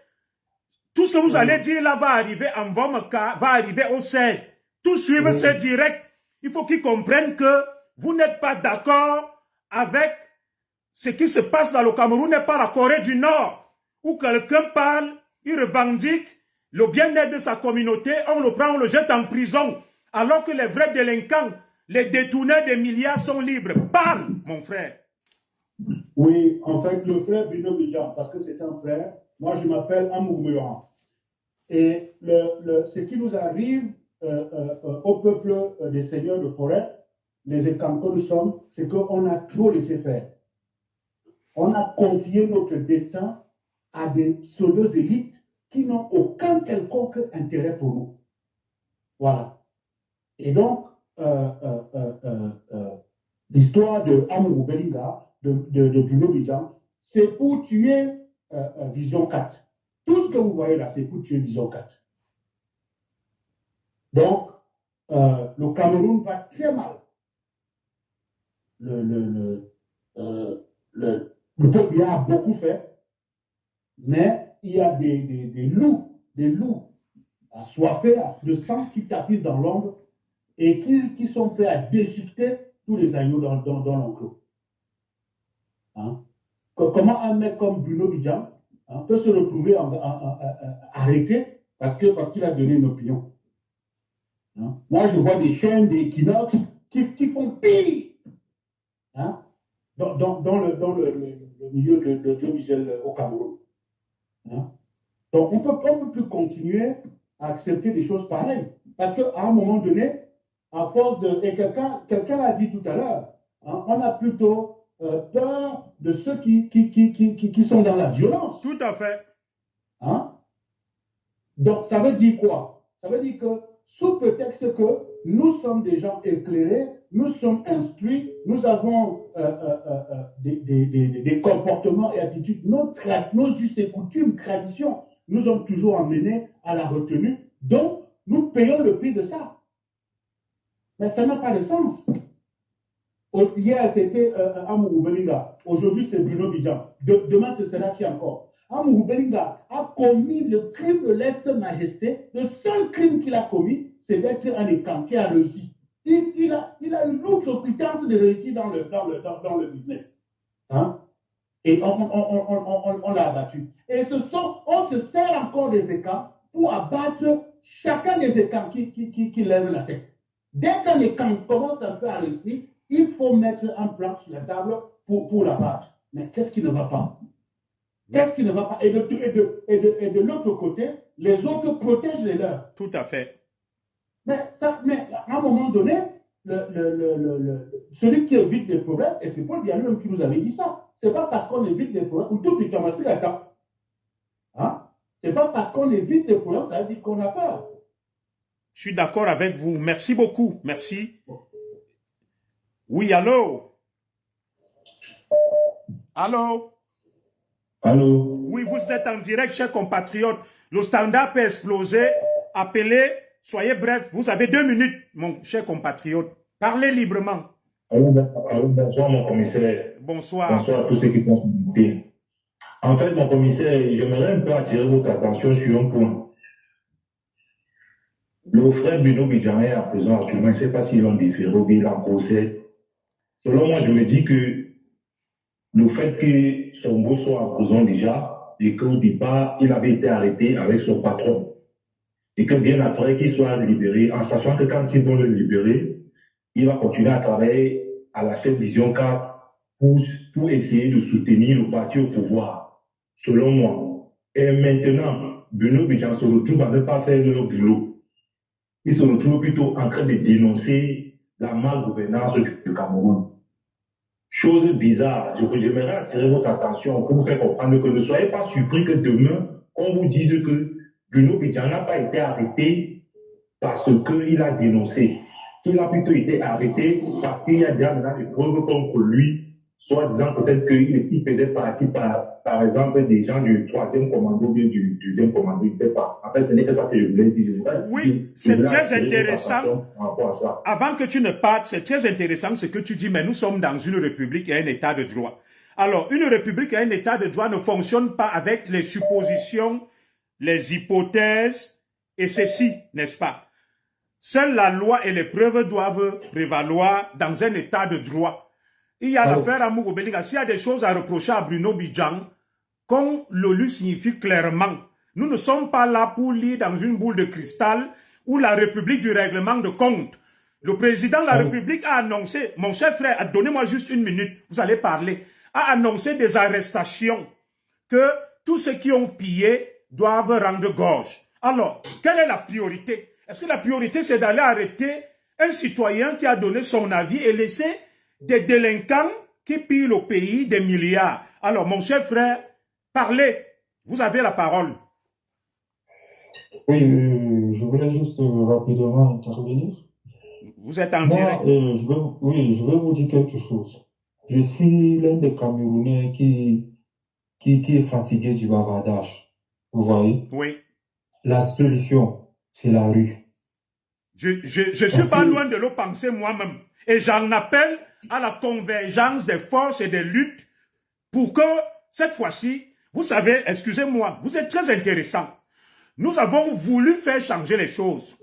Tout ce que vous allez dire là va arriver en Vomaka, va arriver au CED. Tout suivre ce direct. Il faut qu'ils comprennent que vous n'êtes pas d'accord avec ce qui se passe dans le Cameroun, n'est pas la Corée du Nord, où quelqu'un parle, il revendique le bien-être de sa communauté, on le prend, on le jette en prison, alors que les vrais délinquants, les détourneurs des milliards sont libres. Parle, mon frère. Oui, en fait, le frère Bruno Bidjan, parce que c'est un frère, moi je m'appelle Amourmeuran. Et ce qui nous arrive au peuple des seigneurs de forêt, les écans que nous sommes, c'est qu'on a trop laissé faire. On a confié notre destin à des pseudo-élites qui n'ont aucun quelconque intérêt pour nous. Voilà. Et donc, l'histoire de Amourou Belinga, de Bruno Bidjan, c'est pour tuer Vision 4. Tout ce que vous voyez là, c'est pour tuer Vision 4. Donc, le Cameroun va très mal. Le peuple a beaucoup fait, mais il y a des loups assoiffés de sang qui tapissent dans l'ombre et qui sont prêts à déchiqueter tous les agneaux dans l'enclos. Hein? Comment un mec comme Bruno Bidjan peut se retrouver arrêté parce qu'il a donné une opinion? Hein? Moi, je vois des chaînes, des Equinox qui font pire, hein? dans le milieu de l'audiovisuel au Cameroun. Hein? Donc, on peut plus continuer à accepter des choses pareilles. Parce qu'à un moment donné, à force de... Et quelqu'un l'a dit tout à l'heure, hein, on a plutôt peur de ceux qui sont dans la violence. Tout à fait. Hein? Donc, ça veut dire quoi? Ça veut dire que, sous prétexte que nous sommes des gens éclairés, nous sommes instruits, nous avons des comportements et attitudes, nos us et coutumes, traditions, nous ont toujours emmenés à la retenue. Donc, nous payons le prix de ça. Mais ça n'a pas de sens. Hier, c'était Amourou Belinga. Aujourd'hui, c'est Bruno Bidjan. Demain, ce sera qui encore? Amourou Belinga a commis le crime de lèse-majesté. Le seul crime qu'il a commis, c'est d'être un écran qui a réussi. Il a une autre quittance de réussir dans le business. Hein? Et on l'a abattu. Et on se sert encore des écans pour abattre chacun des écans qui lèvent la tête. Dès qu'un écan commence un peu à réussir, il faut mettre un plan sur la table pour l'abattre. Mais qu'est-ce qui ne va pas? Qu'est-ce qui ne va pas? Et de l'autre côté, les autres protègent les leurs. Tout à fait. Mais à un moment donné, celui qui évite des problèmes, et c'est Paul Biya qui nous avait dit ça, c'est pas parce qu'on évite des problèmes, ou tout est amassé là-dedans. Hein? C'est pas parce qu'on évite des problèmes, ça veut dire qu'on a peur. Je suis d'accord avec vous. Merci beaucoup. Merci. Oui, allô? Allô? Allô? Oui, vous êtes en direct, chers compatriotes. Le standard peut exploser. Appelez, soyez bref. Vous avez 2 minutes, mon cher compatriote. Parlez librement. Bonsoir, mon commissaire. Bonsoir. Bonsoir à tous ceux qui sont invités. En fait, mon commissaire, j'aimerais un peu attirer votre attention sur un point. Le frère Bruno Bidjan est en prison actuellement. Je ne sais pas s'ils l'ont différé ou bien il est en procès. Selon moi, je me dis que le fait que son beau soit en prison déjà, et qu'au départ, il avait été arrêté avec son patron, et que bien après qu'il soit libéré, en sachant que quand ils vont le libérer, il va continuer à travailler à la chaîne Vision 4 pour essayer de soutenir le parti au pouvoir, selon moi. Et maintenant, Bruno Bidjan se retrouve à ne pas faire le boulot. Il se retrouve plutôt en train de dénoncer la malgouvernance du Cameroun. Chose bizarre, j'aimerais attirer votre attention pour vous faire comprendre que ne soyez pas surpris que demain, on vous dise que Bruno Bidjan n'a pas été arrêté parce qu'il a dénoncé. Il a plutôt été arrêté parce qu'il y a déjà maintenant des preuves contre lui, soit disant peut-être qu'il faisait partie, par exemple, des gens du 3e commando ou bien du 2e commando, je ne sais pas. En fait, ce n'est que ça que je voulais dire. Oui, c'est très intéressant. Avant que tu ne partes, c'est très intéressant ce que tu dis, mais nous sommes dans une république et un état de droit. Alors, une république et un état de droit ne fonctionnent pas avec les suppositions, les hypothèses et ceci, n'est-ce pas? Seule la loi et les preuves doivent prévaloir dans un état de droit. Il y a l'affaire Amour Obédiga. S'il y a des choses à reprocher à Bruno Bidjan, comme le lui signifie clairement, nous ne sommes pas là pour lire dans une boule de cristal ou la République du règlement de compte. Le président de la République a annoncé, mon cher frère, donnez-moi juste une minute, vous allez parler, a annoncé des arrestations, que tous ceux qui ont pillé doivent rendre gorge. Alors, quelle est la priorité? Est-ce que la priorité, c'est d'aller arrêter un citoyen qui a donné son avis et laisser des délinquants qui pillent le pays des milliards? Alors, mon cher frère, parlez. Vous avez la parole. Oui, je voulais juste rapidement intervenir. Vous êtes en direct. Je vais vous dire quelque chose. Je suis l'un des Camerounais qui est fatigué du bavardage. Vous voyez? Oui. La solution, c'est la rue. Je suis pas loin de le penser moi-même. Et j'en appelle à la convergence des forces et des luttes pour que, cette fois-ci, vous savez, excusez-moi, vous êtes très intéressant. Nous avons voulu faire changer les choses.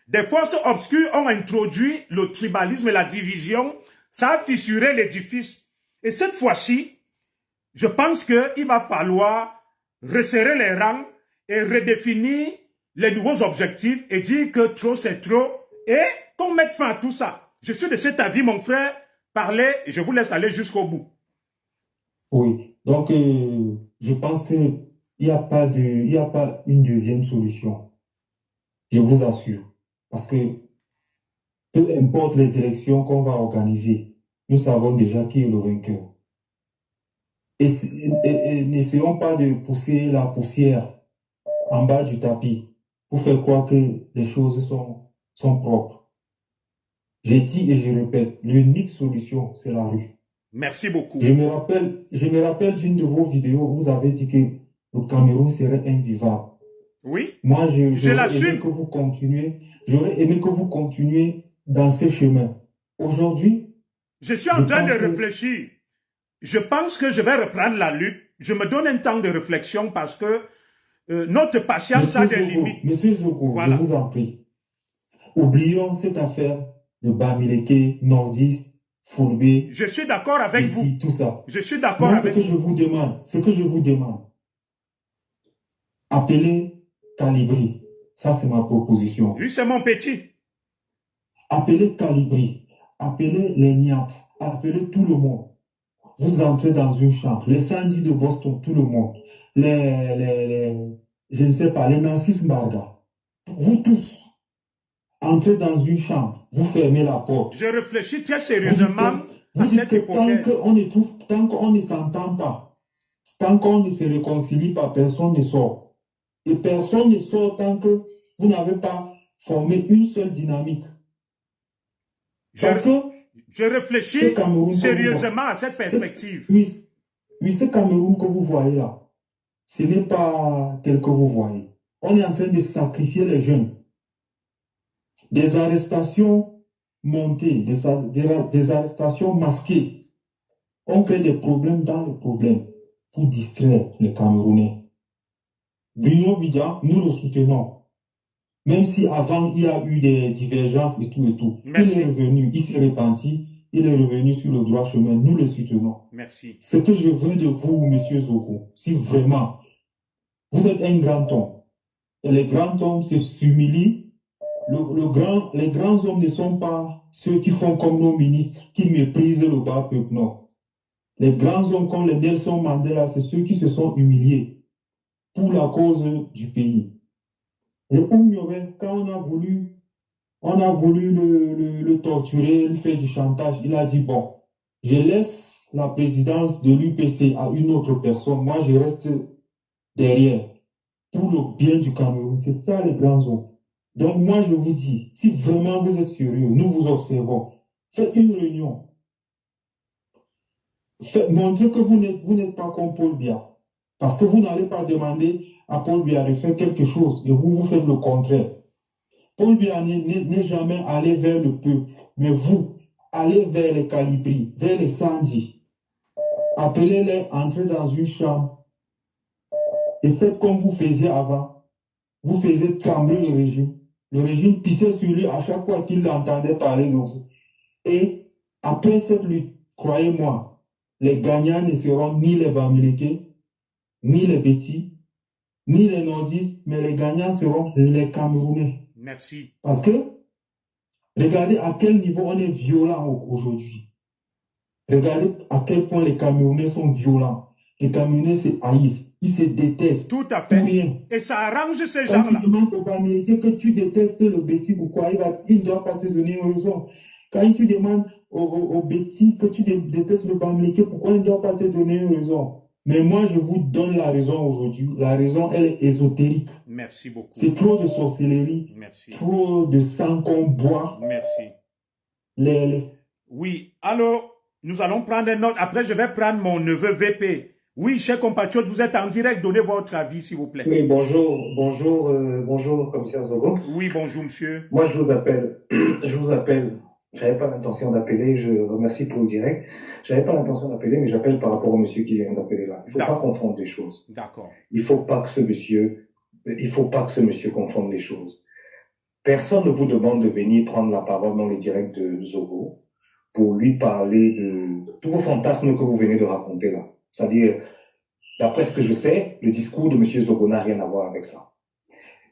Des forces obscures ont introduit le tribalisme et la division. Ça a fissuré l'édifice. Et cette fois-ci, je pense qu'il va falloir resserrer les rangs et redéfinir les nouveaux objectifs et dire que trop c'est trop et qu'on mette fin à tout ça. Je suis de cet avis, mon frère. Parlez et je vous laisse aller jusqu'au bout. Oui, donc je pense qu'il n'y a pas une deuxième solution. Je vous assure. Parce que peu importe les élections qu'on va organiser, nous savons déjà qui est le vainqueur. Et n'essayons pas de pousser la poussière en bas du tapis pour faire croire que les choses sont propres. J'ai dit et je répète, l'unique solution, c'est la rue. Merci beaucoup. Je me rappelle d'une de vos vidéos où vous avez dit que le Cameroun serait invivable. Oui. Moi, j'aurais aimé que vous continuiez dans ce chemin. Aujourd'hui, je suis en train de réfléchir. Je pense que je vais reprendre la lutte. Je me donne un temps de réflexion parce que notre patience a des limites. Monsieur Zogo, voilà. Je vous en prie. Oublions cette affaire de Bamileke, Nordiste, Fulbe. Je suis d'accord avec vous. Tout ça. Je suis d'accord avec vous. Ce que je vous demande, appelez Calibri. Ça, c'est ma proposition. Lui, c'est mon petit. Appelez Calibri. Appelez les Niat. Appelez tout le monde. Vous entrez dans une chambre. Les Sandy de Boston, tout le monde. Je ne sais pas, les Nancy Mbarga. Vous tous, entrez dans une chambre. Vous fermez la porte. Je réfléchis très sérieusement à cette hypothèse. Tant qu'on ne s'entend pas, tant qu'on ne se réconcilie pas, personne ne sort. Et personne ne sort tant que vous n'avez pas formé une seule dynamique. Parce que je réfléchis sérieusement à cette perspective. Oui, ce Cameroun que vous voyez là, ce n'est pas tel que vous voyez. On est en train de sacrifier les jeunes. Des arrestations montées, des arrestations masquées. On crée des problèmes dans les problèmes pour distraire les Camerounais. Bruno Bidjan, nous le soutenons. Même si avant, il y a eu des divergences et tout. Merci. Il est revenu, il s'est repenti, il est revenu sur le droit chemin. Nous le soutenons. Merci. Ce que je veux de vous, monsieur Zogo, si vraiment vous êtes un grand homme, et les grands hommes s'humilient, les grands hommes ne sont pas ceux qui font comme nos ministres, qui méprisent le bas peuple, non. Les grands hommes comme les Nelson Mandela, c'est ceux qui se sont humiliés pour la cause du pays. Et Oumyobé, quand on a voulu le torturer, lui faire du chantage, il a dit, bon, je laisse la présidence de l'UPC à une autre personne, moi je reste derrière pour le bien du Cameroun. C'est ça les grands hommes. Donc moi je vous dis, si vraiment vous êtes sérieux, nous vous observons, faites une réunion. Montrez que vous n'êtes pas comme Paul Biya. Parce que vous n'allez pas demander à Paul Biya de faire quelque chose et vous faites le contraire. Paul Biya n'est jamais allé vers le peuple, mais vous, allez vers les Calibri, vers les Sandji. Appelez-les, entrez dans une chambre et faites comme vous faisiez avant. Vous faisiez trembler le régime. Le régime pissait sur lui à chaque fois qu'il entendait parler de vous. Et après cette lutte, croyez-moi, les gagnants ne seront ni les Bamileke, ni les Bétis, ni les Nordistes, mais les gagnants seront les Camerounais. Merci. Parce que, regardez à quel niveau on est violent aujourd'hui. Regardez à quel point les Camerounais sont violents. Les Camerounais se haïssent, ils se détestent. Tout à fait. Pour rien. Et ça arrange ces Quand gens-là. tu demandes au Bamileke que tu détestes le Bétis, pourquoi il ne doit pas te donner une raison. Quand tu demandes au Bétis que tu détestes le Bamileke, pourquoi il ne doit pas te donner une raison. Mais moi, je vous donne la raison aujourd'hui. La raison, elle est ésotérique. Merci beaucoup. C'est trop de sorcellerie, Merci. trop de sang qu'on boit. Merci. Oui, alors, nous allons prendre une note. Après, je vais prendre mon neveu VP. Oui, chers compatriotes, vous êtes en direct. Donnez votre avis, s'il vous plaît. Oui, bonjour, commissaire Zogo. Oui, bonjour, monsieur. Moi, je vous appelle. Je n'avais pas l'intention d'appeler. Je remercie pour le direct. Je n'avais pas l'intention d'appeler, mais j'appelle par rapport au monsieur qui vient d'appeler là. Il ne faut pas confondre les choses. D'accord. Il ne faut pas que ce monsieur confonde les choses. Personne ne vous demande de venir prendre la parole dans les directs de Zogo pour lui parler de tous vos fantasmes que vous venez de raconter là. C'est-à-dire, d'après ce que je sais, le discours de M. Zogo n'a rien à voir avec ça.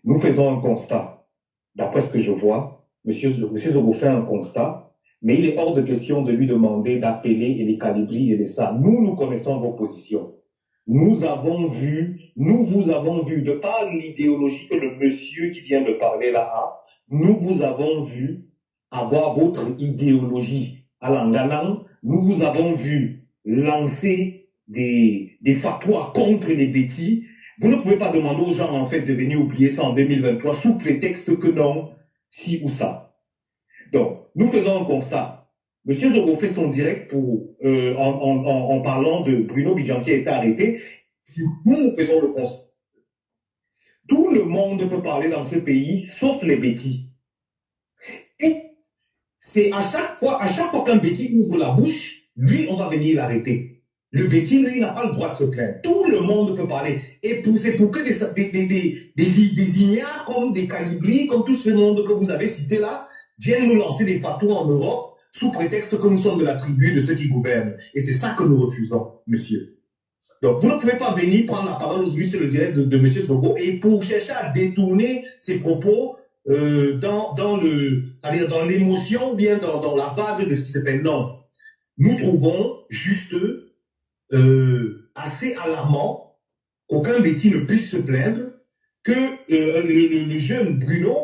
Nous faisons un constat. D'après ce que je vois, M. Zogo fait un constat, mais il est hors de question de lui demander d'appeler et les calibris et les ça. Nous connaissons vos positions. Nous vous avons vu, de par l'idéologie que le monsieur qui vient de parler là a, nous vous avons vu avoir votre idéologie à l'Anganan. Nous vous avons vu lancer des fatwas contre les Bétis. Vous ne pouvez pas demander aux gens en fait de venir oublier ça en 2023 sous prétexte que non, si ou ça. Donc, nous faisons un constat. Monsieur Zogo fait son direct en parlant de Bruno Bidjan qui a été arrêté. Nous faisons le constat. Tout le monde peut parler dans ce pays, sauf les Bétis. Et c'est à chaque fois qu'un Bétis ouvre la bouche, lui, on va venir l'arrêter. Le Bétis, lui, n'a pas le droit de se plaindre. Tout le monde peut parler. Et c'est pour que des ignares comme des calibris, comme tout ce monde que vous avez cité là, viennent nous lancer des fatwas en Europe sous prétexte que nous sommes de la tribu de ceux qui gouvernent. Et c'est ça que nous refusons, monsieur. Donc, vous ne pouvez pas venir prendre la parole aujourd'hui sur le direct de M. Zogo et pour chercher à détourner ses propos dans l'émotion ou bien dans la vague de ce qui se fait. Non. Nous trouvons juste assez alarmant qu'aucun Bétis ne puisse se plaindre que le jeune Bruno,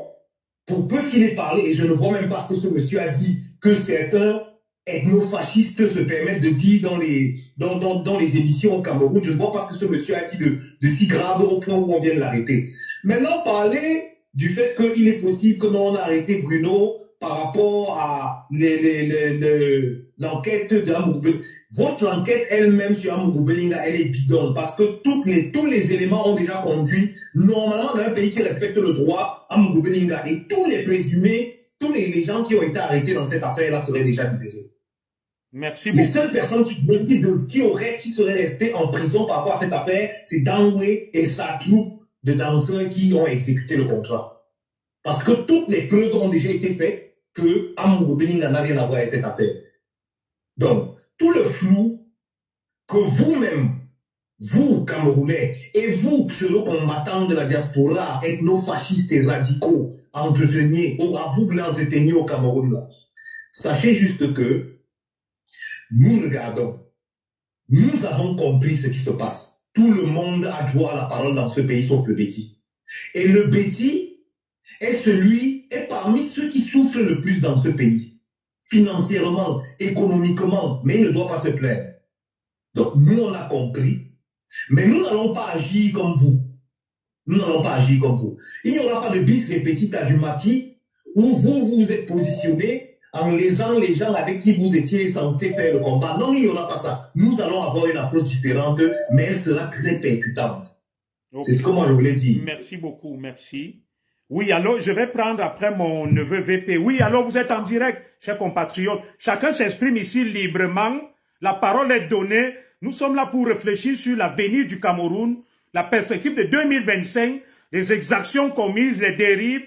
pour peu qu'il ait parlé, et je ne vois même pas ce que ce monsieur a dit, que certains ethnofascistes se permettent de dire dans les émissions au Cameroun, je ne vois pas ce que ce monsieur a dit de si grave au point où on vient de l'arrêter. Maintenant, parler du fait qu'il est possible que l'on a arrêté Bruno par rapport à l'enquête d'Amourbelinga. Votre enquête elle-même sur Amourbelinga, elle est bidon parce que tous les éléments ont déjà conduit normalement dans un pays qui respecte le droit à Amourbelinga et tous les présumés, tous les gens qui ont été arrêtés dans cette affaire-là seraient déjà libérés. Merci beaucoup. Les seules personnes qui seraient restées en prison par rapport à cette affaire, c'est Dangwe et sa troupe de danseurs qui ont exécuté le contrat. Parce que toutes les preuves ont déjà été faites que Amourbelinga n'a rien à voir avec cette affaire. Donc, tout le flou que vous-même, vous, Camerounais, et vous, pseudo-combattants de la diaspora, ethno-fascistes et radicaux, entreteniez, ou vous voulez entretenir au Cameroun, là, sachez juste que nous regardons Nous avons compris ce qui se passe. Tout le monde a droit à la parole dans ce pays, sauf le Béti. Et le Béti est parmi ceux qui souffrent le plus dans ce pays. Financièrement, économiquement, mais il ne doit pas se plaindre. Donc, nous, on a compris. Mais nous n'allons pas agir comme vous. Nous n'allons pas agir comme vous. Il n'y aura pas de bis repetita du maquis où vous vous êtes positionné en lésant les gens avec qui vous étiez censé faire le combat. Non, il n'y aura pas ça. Nous allons avoir une approche différente, mais elle sera très percutante. Okay. C'est ce que moi je voulais dire. Merci beaucoup, merci. Oui, alors je vais prendre après mon neveu VP. Oui, alors vous êtes en direct, chers compatriotes. Chacun s'exprime ici librement. La parole est donnée. Nous sommes là pour réfléchir sur l'avenir du Cameroun, la perspective de 2025, les exactions commises, les dérives.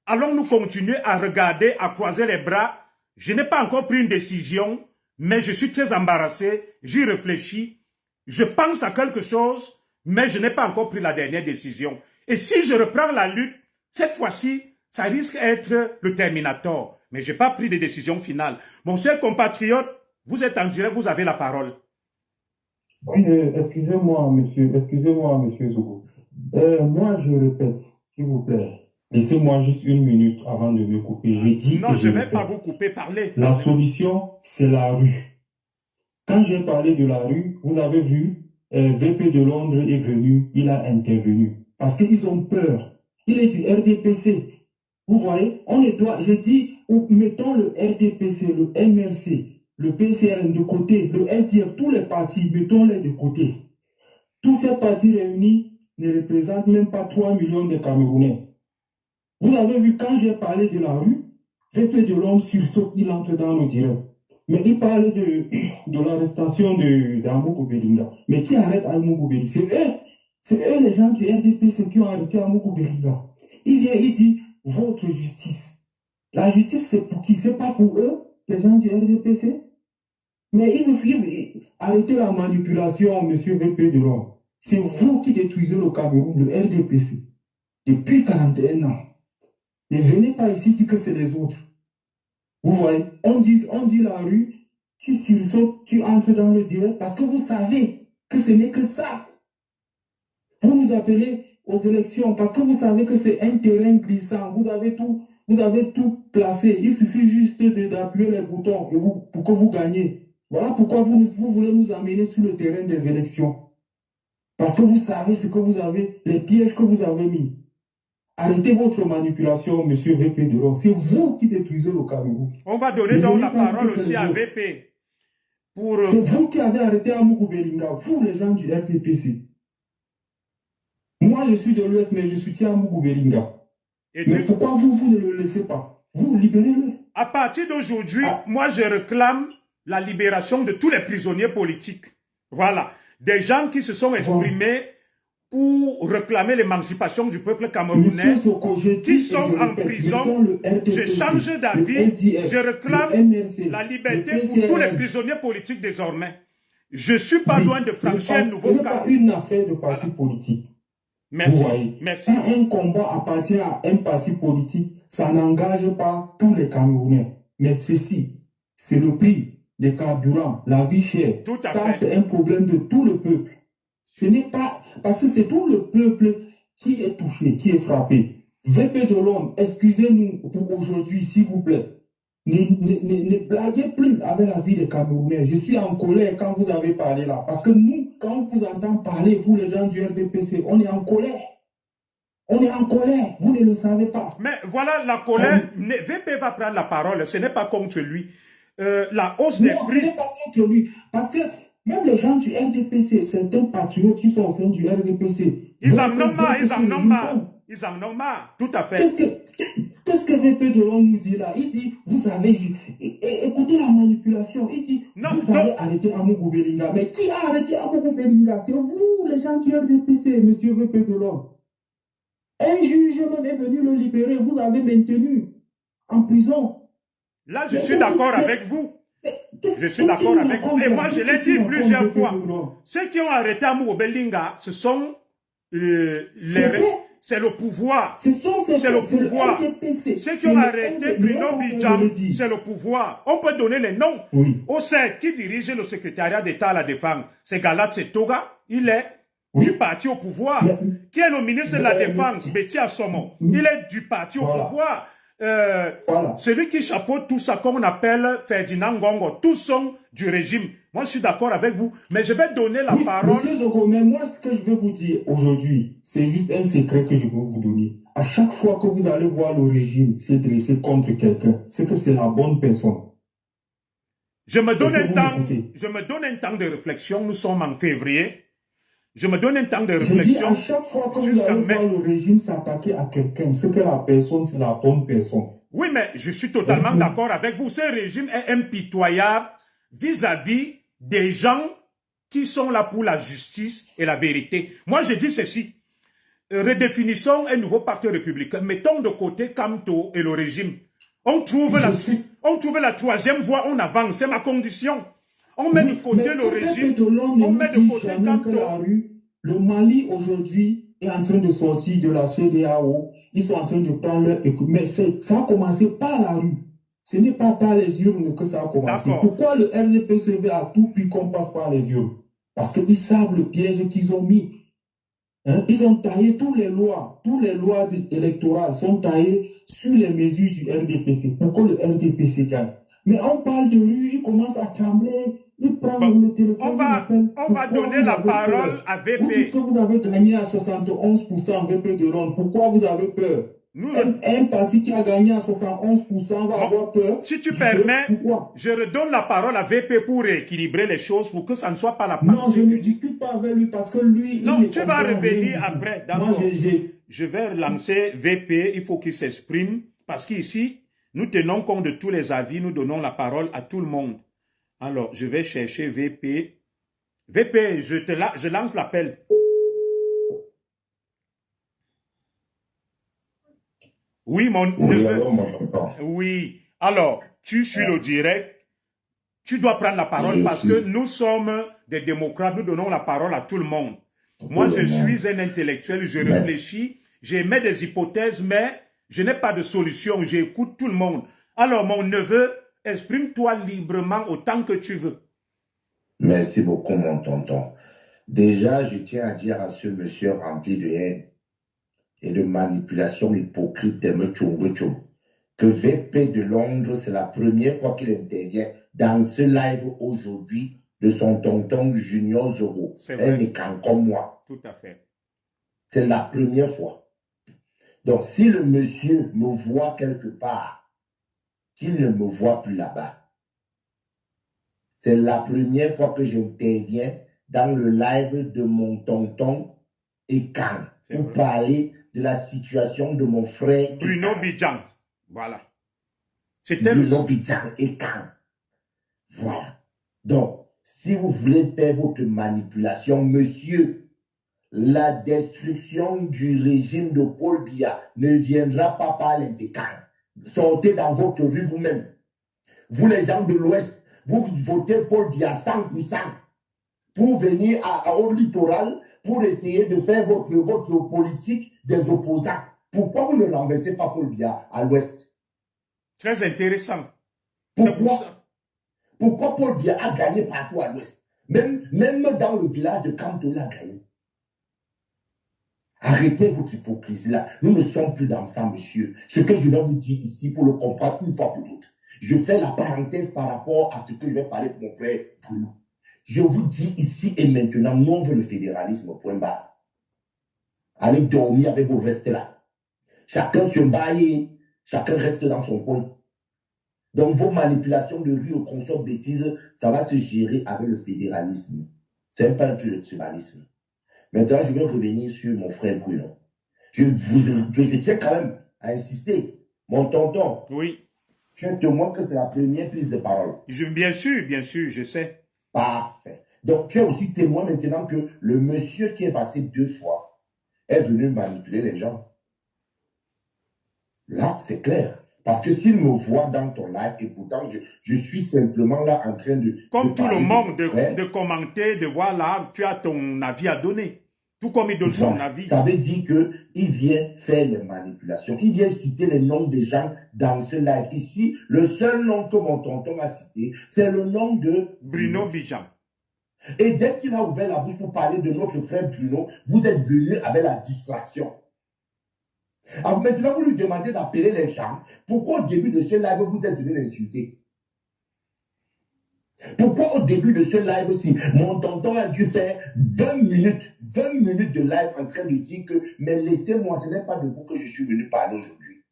Allons-nous continuer à regarder, à croiser les bras? Je n'ai pas encore pris une décision, mais je suis très embarrassé. J'y réfléchis. Je pense à quelque chose, mais je n'ai pas encore pris la dernière décision. Et si je reprends la lutte, cette fois-ci, ça risque d'être le Terminator. Mais je n'ai pas pris de décision finale. Mon cher compatriote, vous êtes en direct, vous avez la parole. Oui, excusez-moi, monsieur Zogo. Moi, je répète, s'il vous plaît. Laissez-moi juste une minute avant de me couper. Je dis non, je ne vais pas vous couper, parlez. La solution, c'est la rue. Quand j'ai parlé de la rue, vous avez vu, VP de Londres est venu, il a intervenu. Parce qu'ils ont peur. Il est du RDPC. Vous voyez, je dis, mettons le RDPC, le MRC, le PCRN de côté, le SDF, tous les partis, mettons-les de côté. Tous ces partis réunis ne représentent même pas 3 millions de Camerounais. Vous avez vu, quand j'ai parlé de la rue, VP de Londres sursaute, il entre dans le direct. Mais il parle de l'arrestation d'Amougou Belinga. Mais qui arrête Amougou Belinga? C'est eux les gens du RDPC qui ont arrêté Amougou Belinga. Il vient, il dit, votre justice. La justice, c'est pour qui? C'est pas pour eux, les gens du RDPC? Mais il veut arrêter la manipulation, monsieur VP de Londres. C'est vous qui détruisez le Cameroun, le RDPC, depuis 41 ans. Ne venez pas ici dire que c'est les autres. Vous voyez, on dit la rue, tu sursautes, tu entres dans le direct parce que vous savez que ce n'est que ça. Vous nous appelez aux élections parce que vous savez que c'est un terrain glissant. Vous avez tout placé. Il suffit juste d'appuyer les boutons pour que vous gagnez. Voilà pourquoi vous voulez nous amener sur le terrain des élections. Parce que vous savez ce que vous avez, les pièges que vous avez mis. Arrêtez votre manipulation, monsieur VP de Londres. C'est vous qui détruisez le Cameroun. On va donner donc la parole aussi à VP. C'est vous qui avez arrêté Amougou Belinga, vous les gens du RDPC. Moi, je suis de l'Ouest, mais je soutiens Amougou Belinga. Mais pourquoi vous ne le laissez pas? Vous libérez-le. À partir d'aujourd'hui, moi, je réclame la libération de tous les prisonniers politiques. Voilà. Des gens qui se sont exprimés pour réclamer l'émancipation du peuple camerounais, qui sont en prison. Je change d'avis, je réclame la liberté pour tous les prisonniers politiques désormais. Je ne suis pas loin de franchir un nouveau cap. Ce n'est pas une affaire de parti politique. Merci. Vous voyez, merci. Quand un combat appartient à un parti politique, ça n'engage pas tous les Camerounais. Mais ceci, c'est le prix des carburants, la vie chère. Ça, c'est un problème de tout le peuple. Ce n'est pas, parce que c'est tout le peuple qui est touché, qui est frappé. VP de Londres, excusez-nous pour aujourd'hui, s'il vous plaît. Ne blaguez plus avec la vie des Camerounais. Je suis en colère quand vous avez parlé là. Parce que nous, quand on vous entend parler, vous les gens du RDPC, on est en colère. On est en colère. Vous ne le savez pas. Mais voilà la colère. VP va prendre la parole. Ce n'est pas contre lui. La hausse des prix. Ce n'est pas contre lui. Parce que même les gens du RDPC, certains patriotes qui sont au sein du RDPC, ils en ont marre, ils en ont marre. Ils en ont marre, tout à fait. Qu'est-ce que VP de Londres nous dit là? Il dit, vous avez, écoutez la manipulation, il dit, vous avez arrêté Amougou Belinga. Mais qui a arrêté Amougou Belinga? C'est vous, les gens qui RDPC, monsieur VP de Londres. Un juge même est venu le libérer, vous avez maintenu en prison. Là, je suis d'accord avec vous. Je suis d'accord avec vous. Et moi, je l'ai dit plusieurs fois. Ceux qui ont arrêté Amougou Belinga, ce sont c'est le pouvoir. Ce sont ces C'est le c'est le pouvoir. RDPC. Ceux qui C'est ont le arrêté RDPC. Bruno Bidjam, le dit. c'est le pouvoir. On peut donner les noms. Oui. Au sein, qui dirige le secrétariat d'État à la Défense? C'est Galat Toga. Il est Oui. du parti au pouvoir. Mais- Qui est le ministre de la mais- Défense? Betty Assomo. Mm. Il est du parti au Voilà. pouvoir. Voilà. Celui qui chapeaute tout ça, qu'on appelle Ferdinand Ngongo, tous sont du régime. Moi, je suis d'accord avec vous, mais je vais donner la Oui, parole. Monsieur Zogo, mais moi, ce que je veux vous dire aujourd'hui, c'est juste un secret que je veux vous donner. À chaque fois que vous allez voir le régime se dresser contre quelqu'un, c'est que c'est la bonne personne. Je me donne Est-ce que un vous temps, m'écoutez? je me donne un temps de réflexion. Nous sommes en février. Je me donne un temps de Je dis, réflexion. à chaque fois que vous jusqu'à allez mai. voir le régime s'attaquer à quelqu'un, c'est que la personne, c'est la bonne personne. Oui, mais je suis totalement Mhm. d'accord avec vous. Ce régime est impitoyable vis-à-vis des gens qui sont là pour la justice et la vérité. Moi, je dis ceci. Redéfinissons un nouveau parti républicain. Mettons de côté Kamto et le régime. On trouve la troisième voie, on avance. C'est ma condition. On met de côté le régime. On met de côté Kamto. Le Mali aujourd'hui est en train de sortir de la CEDEAO. Ils sont en train de prendre leur écoute. Mais ça a commencé par la rue. Ce n'est pas par les urnes que ça a commencé. D'accord. Pourquoi le RDPC veut à tout prix qu'on passe par les urnes? Parce qu'ils savent le piège qu'ils ont mis. Hein? Ils ont taillé toutes les lois électorales sont taillées sur les mesures du RDPC pour que le RDPC gagne. Mais on parle de rue, ils commencent à trembler, ils prennent le téléphone. On va donner la parole à VP. Vous dites que vous avez gagné à 71% VP de Londres. Pourquoi vous avez peur? Un parti qui a gagné à 71% va avoir peur. Si tu permets, pourquoi? je redonne la parole à VP pour rééquilibrer les choses, pour que ça ne soit pas la Non, pensée je ne unique. discute pas avec lui parce que lui, Non, il tu vas revenir après, d'accord. Moi, Je vais relancer VP, il faut qu'il s'exprime, parce qu'ici, nous tenons compte de tous les avis, nous donnons la parole à tout le monde. Alors, je vais chercher VP. VP, je lance l'appel. Oui, mon neveu. Oui. Alors, tu suis le direct. Tu dois prendre la parole parce que nous sommes des démocrates. Nous donnons la parole à tout le monde. Moi, je suis un intellectuel. Je réfléchis. J'émets des hypothèses, mais je n'ai pas de solution. J'écoute tout le monde. Alors, mon neveu, exprime-toi librement autant que tu veux. Merci beaucoup, mon tonton. Déjà, je tiens à dire à ce monsieur rempli de haine et de manipulation hypocrite que VP de Londres, c'est la première fois qu'il intervient dans ce live aujourd'hui de son tonton Junior Zoro. Un écran comme moi. Tout à fait. C'est la première fois. Donc, si le monsieur me voit quelque part, qu'il ne me voit plus là-bas. C'est la première fois que j'interviens dans le live de mon tonton Ekan pour parler de la situation de mon frère Bruno Bidjam. Voilà. C'était Bruno Bidjam Ekan. Voilà. Donc, si vous voulez faire votre manipulation, monsieur, la destruction du régime de Paul Biya ne viendra pas par les Ekans. Sortez dans votre rue vous-même. Vous, les gens de l'Ouest, vous votez Paul Biya 100% pour venir au littoral pour essayer de faire votre politique des opposants. Pourquoi vous ne renversez pas Paul Biya à l'Ouest? Très intéressant. Pourquoi Paul Biya a gagné partout à l'Ouest? Même dans le village de Kamto, il a gagné. Arrêtez votre hypocrisie là. Nous ne sommes plus dans ça, monsieur. Ce que je vais vous dire ici pour le comprendre une fois pour toutes. Je fais la parenthèse par rapport à ce que je vais parler pour mon frère Bruno. Je vous dis ici et maintenant, nous on veut le fédéralisme, point barre. Allez dormir avec vos restes là. Chacun se baille, chacun reste dans son coin. Donc vos manipulations de rue au consort bêtises, ça va se gérer avec le fédéralisme. C'est pas un peu le tribalisme. Maintenant, je vais revenir sur mon frère Bruno. Je tiens quand même à insister. Mon tonton. Oui. Tu es témoin que c'est la première prise de parole. Bien sûr, je sais. Parfait. Donc, tu es aussi témoin maintenant que le monsieur qui est passé 2 fois est venu manipuler les gens. Là, c'est clair. Parce que s'il me voit dans ton live, et pourtant, je suis simplement là en train de... Comme tout le monde, de commenter, de voir là, tu as ton avis à donner. Tout comme il donne son Voilà. avis. Ça veut dire qu'il vient faire les manipulations. Il vient citer les noms des gens dans ce live. Ici, le seul nom que mon tonton a cité, c'est le nom de Bruno Bijan. Et dès qu'il a ouvert la bouche pour parler de notre frère Bruno, vous êtes venu avec la distraction. Alors maintenant, vous lui demandez d'appeler les gens. Pourquoi au début de ce live, vous êtes venu l'insulter? Pourquoi au début de ce live aussi, mon tonton a dû faire 20 minutes de live en train de dire que, mais laissez-moi, ce n'est pas de vous que je suis venu parler aujourd'hui.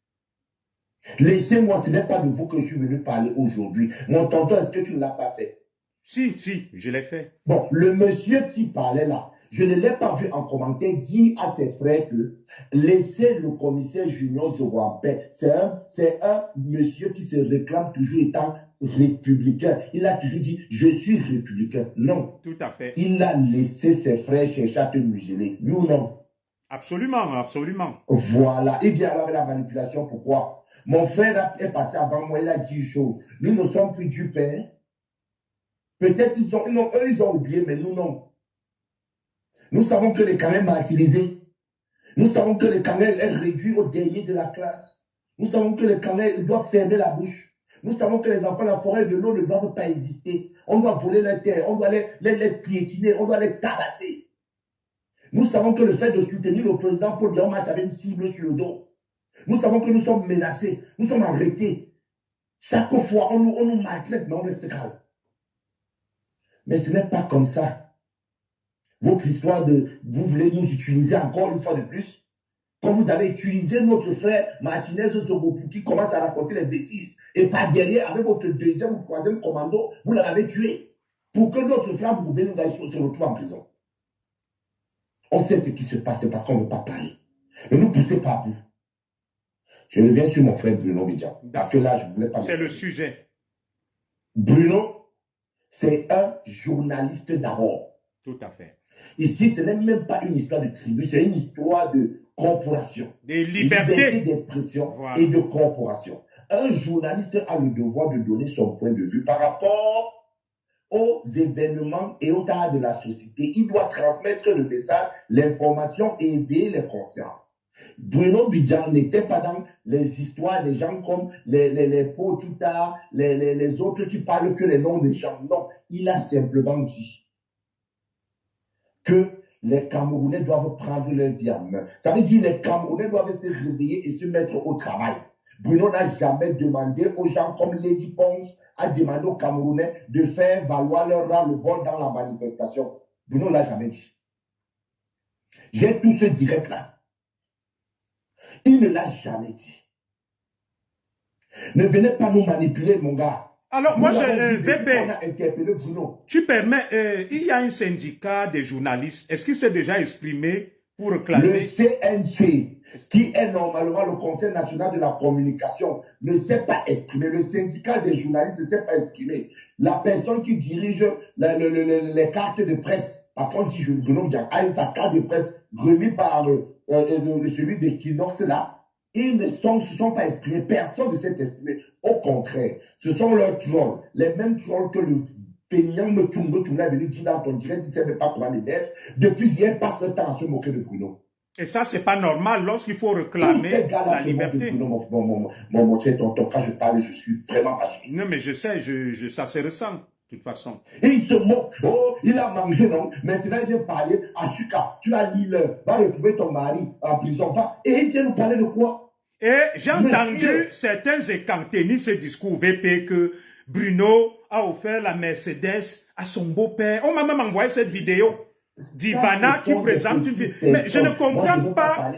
Laissez-moi, ce n'est pas de vous que je suis venu parler aujourd'hui. Mon tonton, est-ce que tu ne l'as pas fait? Si, je l'ai fait. Bon, le monsieur qui parlait là, je ne l'ai pas vu en commentaire dire à ses frères que laissez le commissaire Junior Zogo en paix. C'est un monsieur qui se réclame toujours étant républicain. Il a toujours dit, je suis républicain. Non. Tout à fait. Il a laissé ses frères chercher à te museler. Oui ou non? Absolument, absolument. Voilà. Il vient avec la manipulation. Pourquoi? Mon frère est passé avant moi, il a dit une chose. Nous ne sommes plus du père. Peut-être eux, ils ont oublié, mais nous, non. Nous savons que les Kanais martyrisés. Nous savons que les Kanais est réduit au dernier de la classe. Nous savons que les Kanais doivent fermer la bouche. Nous savons que les enfants de la forêt de l'eau ne doivent pas exister. On doit voler leurs terres, on doit les piétiner, on doit les tabasser. Nous savons que le fait de soutenir le président Paul Biya marche avec une cible sur le dos. Nous savons que nous sommes menacés, nous sommes arrêtés. Chaque fois, on nous maltraite, mais on reste calme. Mais ce n'est pas comme ça. Votre histoire vous voulez nous utiliser encore une fois de plus. Comme vous avez utilisé notre frère Martinez Zogopu qui commence à raconter les bêtises. Et par derrière, avec votre deuxième ou troisième commando, vous l'avez tué. Pour que notre frère Boubé nous se retrouve en prison. On sait ce qui se passe, c'est parce qu'on ne veut pas parler. Ne nous poussez pas à bout. Je reviens sur mon frère Bruno Bijan. Parce que là, je ne voulais pas... C'est le sujet. Bruno, c'est un journaliste d'abord. Tout à fait. Ici, ce n'est même pas une histoire de tribu, c'est une histoire de corporation. Des libertés. Liberté d'expression Voilà. et de corporation. Un journaliste a le devoir de donner son point de vue par rapport aux événements et au cas de la société. Il doit transmettre le message, l'information et éveiller les consciences. Bruno Bijan n'était pas dans les histoires des gens comme les Potuta, les autres qui parlent que les noms des gens. Non, il a simplement dit que les Camerounais doivent prendre leur vie en main. Ça veut dire que les Camerounais doivent se réveiller et se mettre au travail. Bruno n'a jamais demandé aux gens comme Lady Ponce a demandé aux Camerounais de faire valoir leur ras-le-bol dans la manifestation. Bruno ne l'a jamais dit. J'ai tout ce direct là. Il ne l'a jamais dit. Ne venez pas nous manipuler, mon gars. Alors, moi, on VP, a interpellé Bruno. tu permets, il y a un syndicat des journalistes. Est-ce qu'il s'est déjà exprimé pour réclamer? Le CNC, qui est normalement le Conseil national de la communication, ne s'est pas exprimé. Le syndicat des journalistes ne s'est pas exprimé. La personne qui dirige les cartes de presse, parce qu'on dit Bruno Bijan a sa carte de presse remise par celui d'Equinox là, ils ne se sont pas exprimés. Personne ne s'est exprimé. Au contraire, ce sont leurs trolls, les mêmes trolls que le feignant me est venu dire dans ton direct, il ne savait pas comment les mettre. Depuis hier, passe le temps à se moquer de Bruno. Et ça, c'est pas normal lorsqu'il faut Tous réclamer ces gars-là la se moquent de liberté. Bruno, mon cher tonton, quand je parle, je suis vraiment fâché. Non, mais je sais, ça se ressent, de toute façon. Et il se moque. Oh, il a mangé, non? Maintenant, il vient parler à Chuka. Tu as l'île, va retrouver ton mari en prison. Et il vient nous parler de quoi? Et j'ai entendu certains écantenir ce discours VP que Bruno a offert la Mercedes à son beau-père. On m'a même envoyé cette vidéo d'Ivana qui présente une vidéo. Mais je ne comprends pas.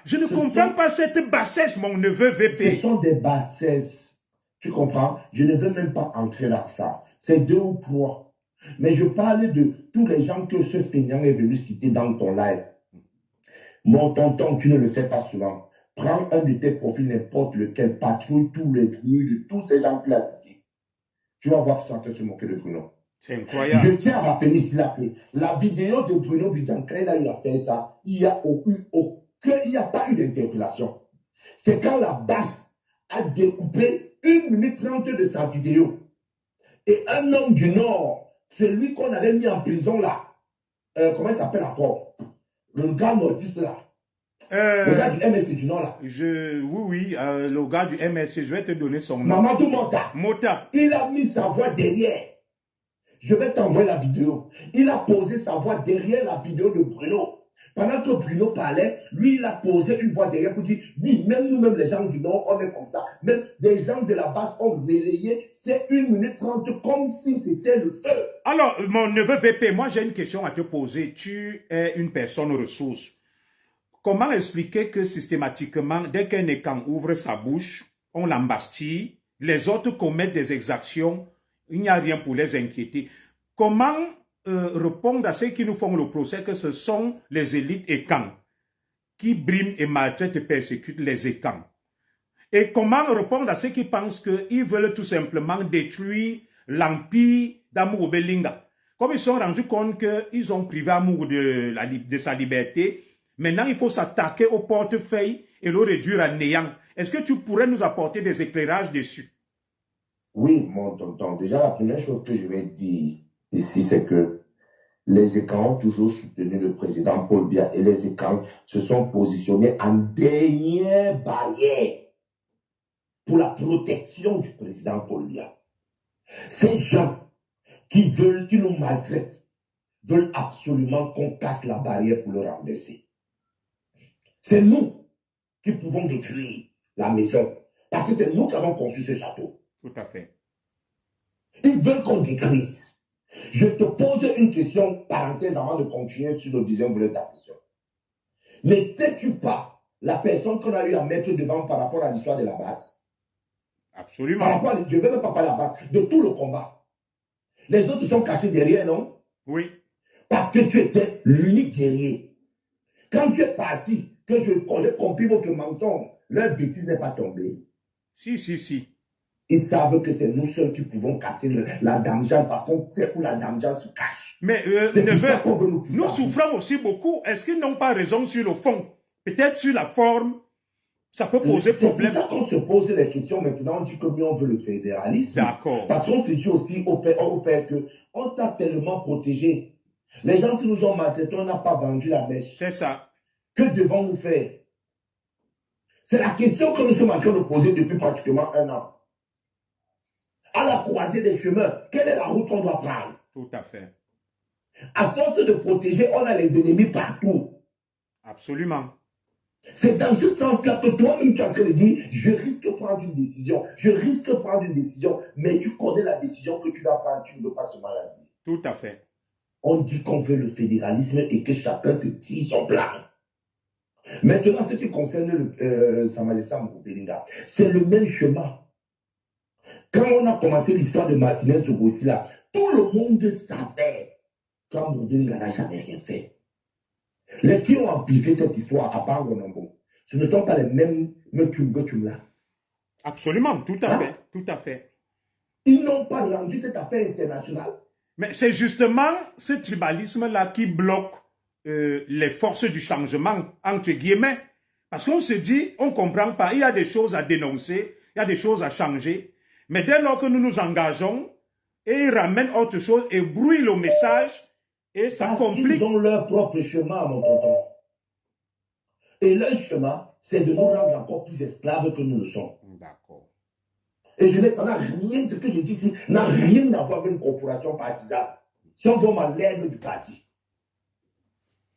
Je ne comprends pas cette bassesse, mon neveu VP. Ce sont des bassesses. Tu comprends? Je ne veux même pas entrer dans ça. C'est 2 ou 3. Mais je parle de tous les gens que ce feignant est venu citer dans ton live. Mon tonton, tu ne le fais pas souvent. Prends un de tes profils, n'importe lequel, patrouille tous les bruits de tous ces gens classiques. Tu vas voir qu'ils sont en train de se moquer de Bruno. C'est incroyable. Je tiens à rappeler ici là que la vidéo de Bruno Bijan, quand il a eu à faire ça, il n'y a pas eu d'interpellation. C'est quand la basse a découpé 1 minute 30 de sa vidéo. Et un homme du Nord, celui qu'on avait mis en prison là, comment il s'appelle encore? Le gars nordiste là. Le Euh, gars du MSC du Nord là. oui, oui, le gars du MSC, je vais te donner son nom. Mamadou Mota. Mota. Il a mis sa voix derrière. Je vais t'envoyer la vidéo. Il a posé sa voix derrière la vidéo de Bruno. Pendant que Bruno parlait, lui, il a posé une voix derrière pour dire, oui, même nous-mêmes, les gens du Nord, on est comme ça. Même des gens de la base ont relayé, c'est 1 minute 30 comme si c'était le feu. Alors, mon neveu VP, moi j'ai une question à te poser. Tu es une personne ressource. Comment expliquer que systématiquement, dès qu'un écan ouvre sa bouche, on l'embastille, les autres commettent des exactions, il n'y a rien pour les inquiéter. Comment répondre à ceux qui nous font le procès que ce sont les élites écans qui briment et maltraitent et persécutent les écans? Et comment répondre à ceux qui pensent qu'ils veulent tout simplement détruire l'empire d'Amour Belinga? Comme ils se sont rendus compte qu'ils ont privé Amour de sa liberté, maintenant il faut s'attaquer au portefeuille et le réduire à néant. Est-ce que tu pourrais nous apporter des éclairages dessus? Oui, mon tonton. Déjà, la première chose que je vais dire ici, c'est que les écrans ont toujours soutenu le président Paul Biya et les écrans se sont positionnés en dernière barrière pour la protection du président Paul Biya. Ces gens qui nous maltraitent, veulent absolument qu'on casse la barrière pour le renverser. C'est nous qui pouvons détruire la maison parce que c'est nous qui avons conçu ce château. Tout à fait. Ils veulent qu'on détruise. Je te pose une question, parenthèse, avant de continuer sur le deuxième volet de ta question. N'étais-tu pas la personne qu'on a eu à mettre devant par rapport à l'histoire de la base? Absolument. Par rapport je ne vais même pas parler de la base, de tout le combat. Les autres se sont cachés derrière, non? Oui. Parce que tu étais l'unique guerrier. Quand tu es parti, que j'ai compris votre mensonge, leur bêtise n'est pas tombée. Si. Ils savent que c'est nous seuls qui pouvons casser la Damjan parce qu'on sait où la Damjan se cache. Mais c'est pour ça qu'on veut nous souffrons aussi beaucoup. Est-ce qu'ils n'ont pas raison sur le fond? Peut-être sur la forme, ça peut poser problème. C'est pour ça qu'on se pose les questions maintenant. On dit que nous, on veut le fédéralisme. D'accord. Parce qu'on se dit aussi au père qu'on t'a tellement protégé. Les gens qui nous ont maltraités, on n'a pas vendu la mèche. C'est ça. Que devons-nous faire? C'est la question que nous sommes en train de poser depuis pratiquement 1 an. À la croisée des chemins, quelle est la route qu'on doit prendre? Tout à fait. À force de protéger, on a les ennemis partout. Absolument. C'est dans ce sens-là que toi-même tu es en train de dire, je risque de prendre une décision, mais tu connais la décision que tu dois prendre, tu ne veux pas se maladie. Tout à fait. On dit qu'on veut le fédéralisme et que chacun se tire son plan. Maintenant, ce qui concerne Sa Majesté Amour Belinga, c'est le même chemin. Quand on a commencé l'histoire de Martinez Zogossi là, tout le monde savait qu'Amour Belinga n'a jamais rien fait. Les qui ont amplifié cette histoire à part Gonambo, ce ne sont pas les mêmes là. Absolument, tout à fait. Ils n'ont pas rendu cette affaire internationale. Mais c'est justement ce tribalisme-là qui bloque les forces du changement, entre guillemets. Parce qu'on se dit, on ne comprend pas, il y a des choses à dénoncer, il y a des choses à changer. Mais dès lors que nous nous engageons, et ils ramènent autre chose et brouillent le message, et ça complique. Ils ont leur propre chemin, mon tonton. Et leur chemin, c'est de nous rendre encore plus esclaves que nous le sommes. D'accord. Et ça n'a rien, ce que je dis ici, n'a rien à voir avec une corporation partisane. Si on veut l'aide du parti.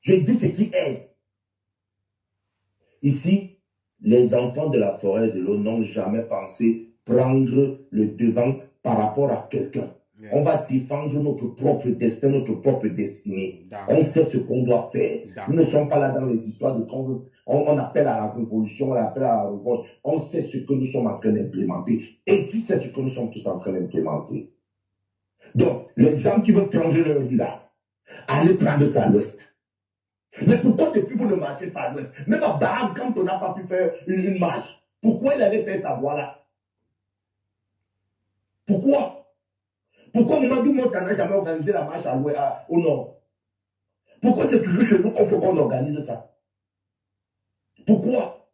Je dis ce qui est. Ici, les enfants de la forêt de l'eau n'ont jamais pensé prendre le devant par rapport à quelqu'un. On va défendre notre propre destin, notre propre destinée. On sait ce qu'on doit faire. Nous ne sommes pas là dans les histoires de quand on appelle à la révolution, on appelle à la révolte. On sait ce que nous sommes en train d'implémenter. Et qui sait ce que nous sommes tous en train d'implémenter. Donc, les gens qui veulent prendre leur vie là, allez prendre ça à l'ouest. Mais pourquoi depuis vous ne marchez pas à l'ouest? Même à Baham, quand on n'a pas pu faire une marche, pourquoi il allait faire sa voie là? Pourquoi? Pourquoi Mamadou Mota n'a jamais organisé la marche au nord? Pourquoi c'est toujours chez nous qu'on faut qu'on organise ça? Pourquoi?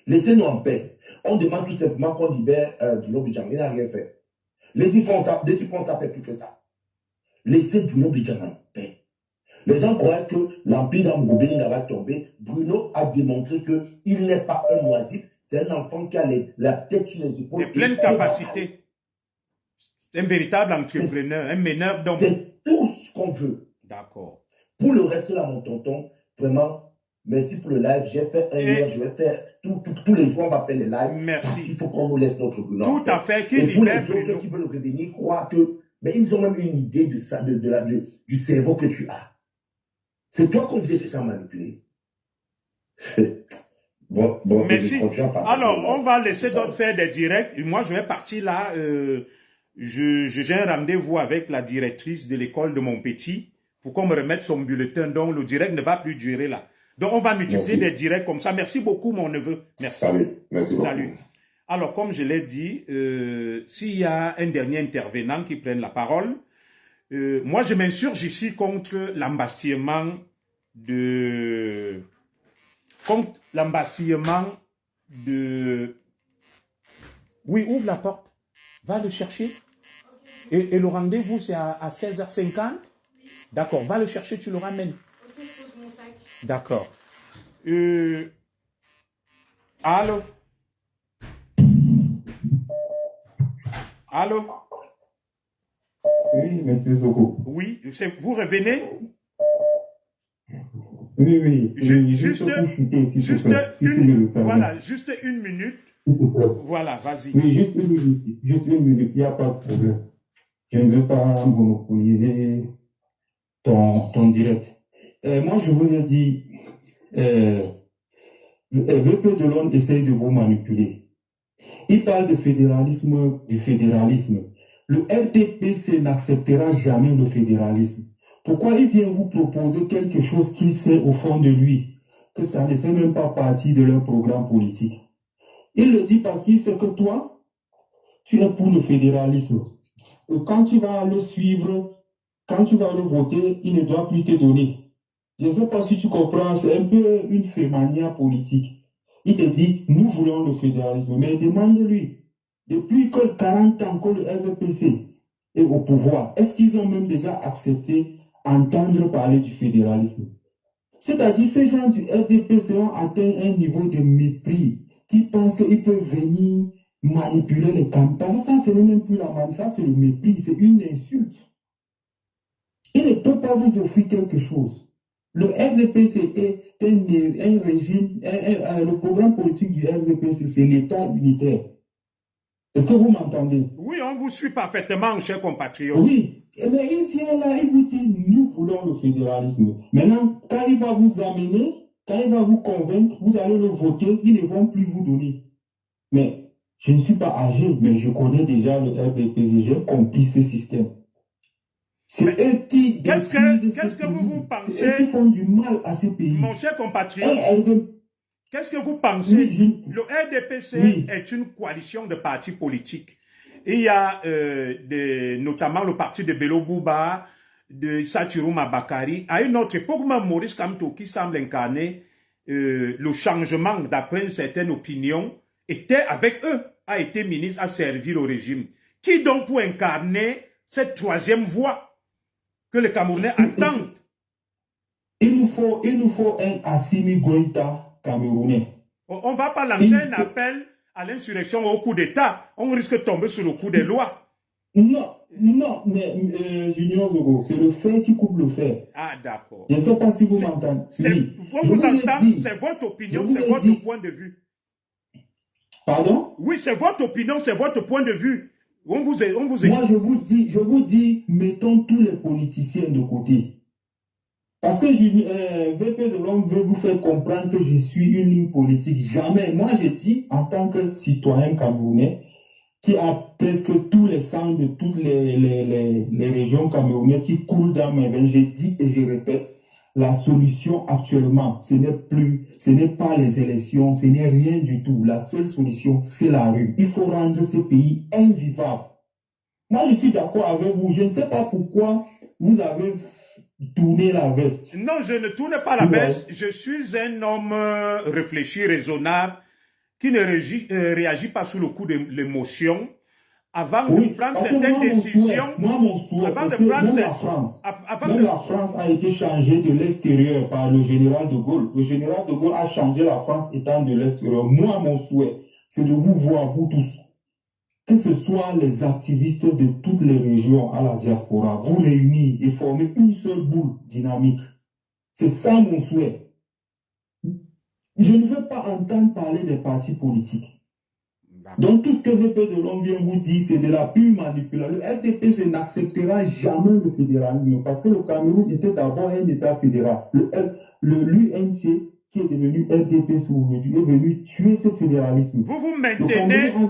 Laissez-nous en paix. On demande tout simplement qu'on libère Bruno Bidianga. Il n'a rien fait. Les types font ça fait plus que ça. Laissez Bruno Bidianga en paix. Les gens croient que l'empire d'Amgoubéline va tomber. Bruno a démontré qu'il n'est pas un oisif, c'est un enfant qui a la tête sur les épaules. Les pleines capacités. C'est un véritable entrepreneur, un meneur d'hommes. C'est tout ce qu'on veut. D'accord. Pour le reste, là, mon tonton, vraiment, merci pour le live. J'ai fait un hier, je vais faire tous les jours, on va faire les lives. Merci. Il faut qu'on nous laisse notre Bruno. Tout à fait. Et pour les autres qui veulent revenir, croient que, mais ils ont même une idée de ça, du cerveau que tu as. C'est toi qu'on disait que ça manipuler. Bon, merci. Alors, on va laisser d'autres faire des directs. Moi, je vais partir là. J'ai un rendez-vous avec la directrice de l'école de mon petit pour qu'on me remette son bulletin. Donc, le direct ne va plus durer là. Donc, on va multiplier des directs comme ça. Merci beaucoup, mon neveu. Merci. Salut. Merci beaucoup. Salut. Alors, comme je l'ai dit, s'il y a un dernier intervenant qui prenne la parole, moi, je m'insurge ici contre l'embastillement de... Oui, ouvre la porte. Va le chercher. Et le rendez-vous, c'est à 16h50. D'accord, va le chercher, tu le ramènes. Ok, je pose mon sac. D'accord. Allô? Allô? Oui, monsieur Zogo. Oui, vous revenez? Oui. Juste une minute. Voilà, vas-y. Oui, juste une minute. Il n'y a pas de problème. Je ne veux pas monopoliser ton direct. Moi, je vous ai dit, VP de Londres essaye de vous manipuler. Il parle du fédéralisme. Le RDPC n'acceptera jamais le fédéralisme. Pourquoi il vient vous proposer quelque chose qu'il sait au fond de lui, que ça ne fait même pas partie de leur programme politique? Il le dit parce qu'il sait que toi, tu es pour le fédéralisme. Et quand tu vas le suivre, quand tu vas le voter, il ne doit plus te donner. Je ne sais pas si tu comprends, c'est un peu une fémania politique. Il te dit, nous voulons le fédéralisme, mais demande-lui, depuis que 40 ans que le RDPC est au pouvoir, est-ce qu'ils ont même déjà accepté entendre parler du fédéralisme? C'est-à-dire, ces gens du RDPC ont atteint un niveau de mépris qui pensent qu'ils peuvent venir manipuler les campagnes. Ça, ce n'est même plus la manipulation, ça, c'est le mépris, c'est une insulte. Il ne peut pas vous offrir quelque chose. Le RDPC est un régime, le programme politique du RDPC, c'est l'État unitaire. Est-ce que vous m'entendez? Oui, on vous suit parfaitement, chers compatriotes. Oui, mais il vient là, il vous dit, nous voulons le fédéralisme. Maintenant, quand il va vous amener, quand il va vous convaincre, vous allez le voter, ils ne vont plus vous donner. Mais je ne suis pas âgé, mais je connais déjà le RDPC, j'ai compris ce système. C'est eux qui qu'est-ce que vous pensez? C'est eux qui font du mal à ces pays. Mon cher compatriote, qu'est-ce que vous pensez? Le RDPC est une coalition de partis politiques. Il y a notamment le parti de Bello Bouba, de Sachirouma Bakari. À une autre époque, même Maurice Kamto, qui semble incarner le changement d'après une certaine opinion, était avec eux, a été ministre, a servi le régime. Qui donc pour incarner cette troisième voie que les Camerounais attendent? Il nous faut un Assimi Goïta camerounais. On ne va pas lancer un appel à l'insurrection au coup d'État. On risque de tomber sur le coup des lois. Non, mais Junior Zogo, c'est le fait qui coupe le fait. Ah, d'accord. Je ne sais pas si vous m'entendez. Oui. On vous entend, c'est votre opinion, c'est votre point de vue. Pardon? Oui, c'est votre opinion, c'est votre point de vue. On vous Moi, je vous dis, mettons tous les politiciens de côté. Parce que VP de Londres veut vous faire comprendre que je suis une ligne politique. Jamais. Moi, je dis, en tant que citoyen camerounais, qui a presque tous les sangs de toutes les régions camerounaises qui coulent dans mes veines, je dis et je répète, la solution actuellement, ce n'est pas les élections, ce n'est rien du tout. La seule solution, c'est la rue. Il faut rendre ce pays invivable. Moi, je suis d'accord avec vous. Je ne sais pas pourquoi vous avez tourné la veste. Non, je ne tourne pas la veste. Je suis un homme réfléchi, raisonnable, qui ne réagit pas sous le coup de l'émotion. avant Oui, de prendre parce que certaines décisions. moi, mon souhait, Avant parce de que prendre même ces- la France, avant même de- la France a été changée de l'extérieur par le général de Gaulle. Le général de Gaulle a changé la France étant de l'extérieur. Moi, mon souhait, c'est de vous voir, vous tous, que ce soit les activistes de toutes les régions à la diaspora, vous réunir et former une seule boule dynamique. C'est ça mon souhait. Je ne veux pas entendre parler des partis politiques. Donc tout ce que VP de Long vient vous dire, c'est de la pure manipulation. Le RDP n'acceptera jamais le fédéralisme parce que le Cameroun était d'abord un État fédéral. L'UNC, qui est devenu RDP aujourd'hui, est venu tuer ce fédéralisme. Vous Le maintenez, Cameroun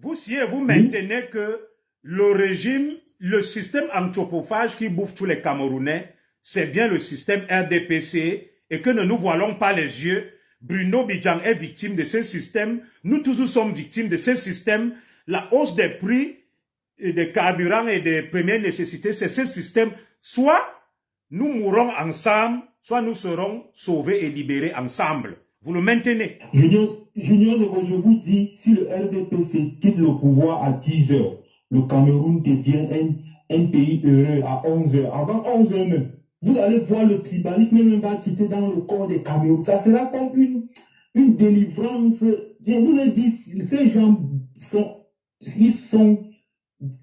vous maintenez que le régime, le système anthropophage qui bouffe tous les Camerounais, c'est bien le système RDPC et que ne nous voilons pas les yeux. Bruno Bidjang est victime de ce système. Nous tous nous sommes victimes de ce système. La hausse des prix des carburants et des premières nécessités, c'est ce système. Soit nous mourrons ensemble, soit nous serons sauvés et libérés ensemble. Vous le maintenez. Junior, je vous dis, si le RDPC quitte le pouvoir à 10 heures, le Cameroun devient un pays heureux à 11 heures. Avant 11 heures même, vous allez voir le tribalisme même va quitter dans le corps des Camerounais. Ça sera comme une délivrance. Je vous ai dit, ces gens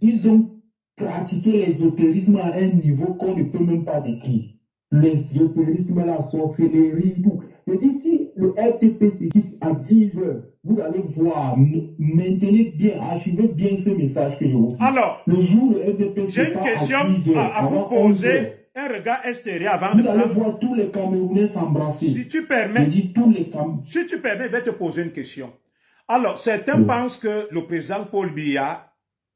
ils ont pratiqué l'ésotérisme à un niveau qu'on ne peut même pas décrire. L'ésotérisme, la sorcellerie, tout. Je dis, si le RTP quitte à 10 heures, vous allez voir, maintenez bien, archivez bien ce message que je vous dis. Alors, le jour où le RTP j'ai une question à 10 heures, à vous avant 11 poser, heures, un regard extérieur avant vous de allez prendre. voir tous les Camerounais s'embrasser. Si tu permets, Je dis tous les Camerounais. si tu permets, je vais te poser une question. Alors, certains Oui. pensent que le président Paul Biya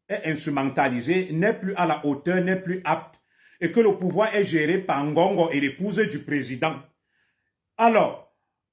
est instrumentalisé, n'est plus à la hauteur, n'est plus apte, et que le pouvoir est géré par Ngongo et l'épouse du président. Alors,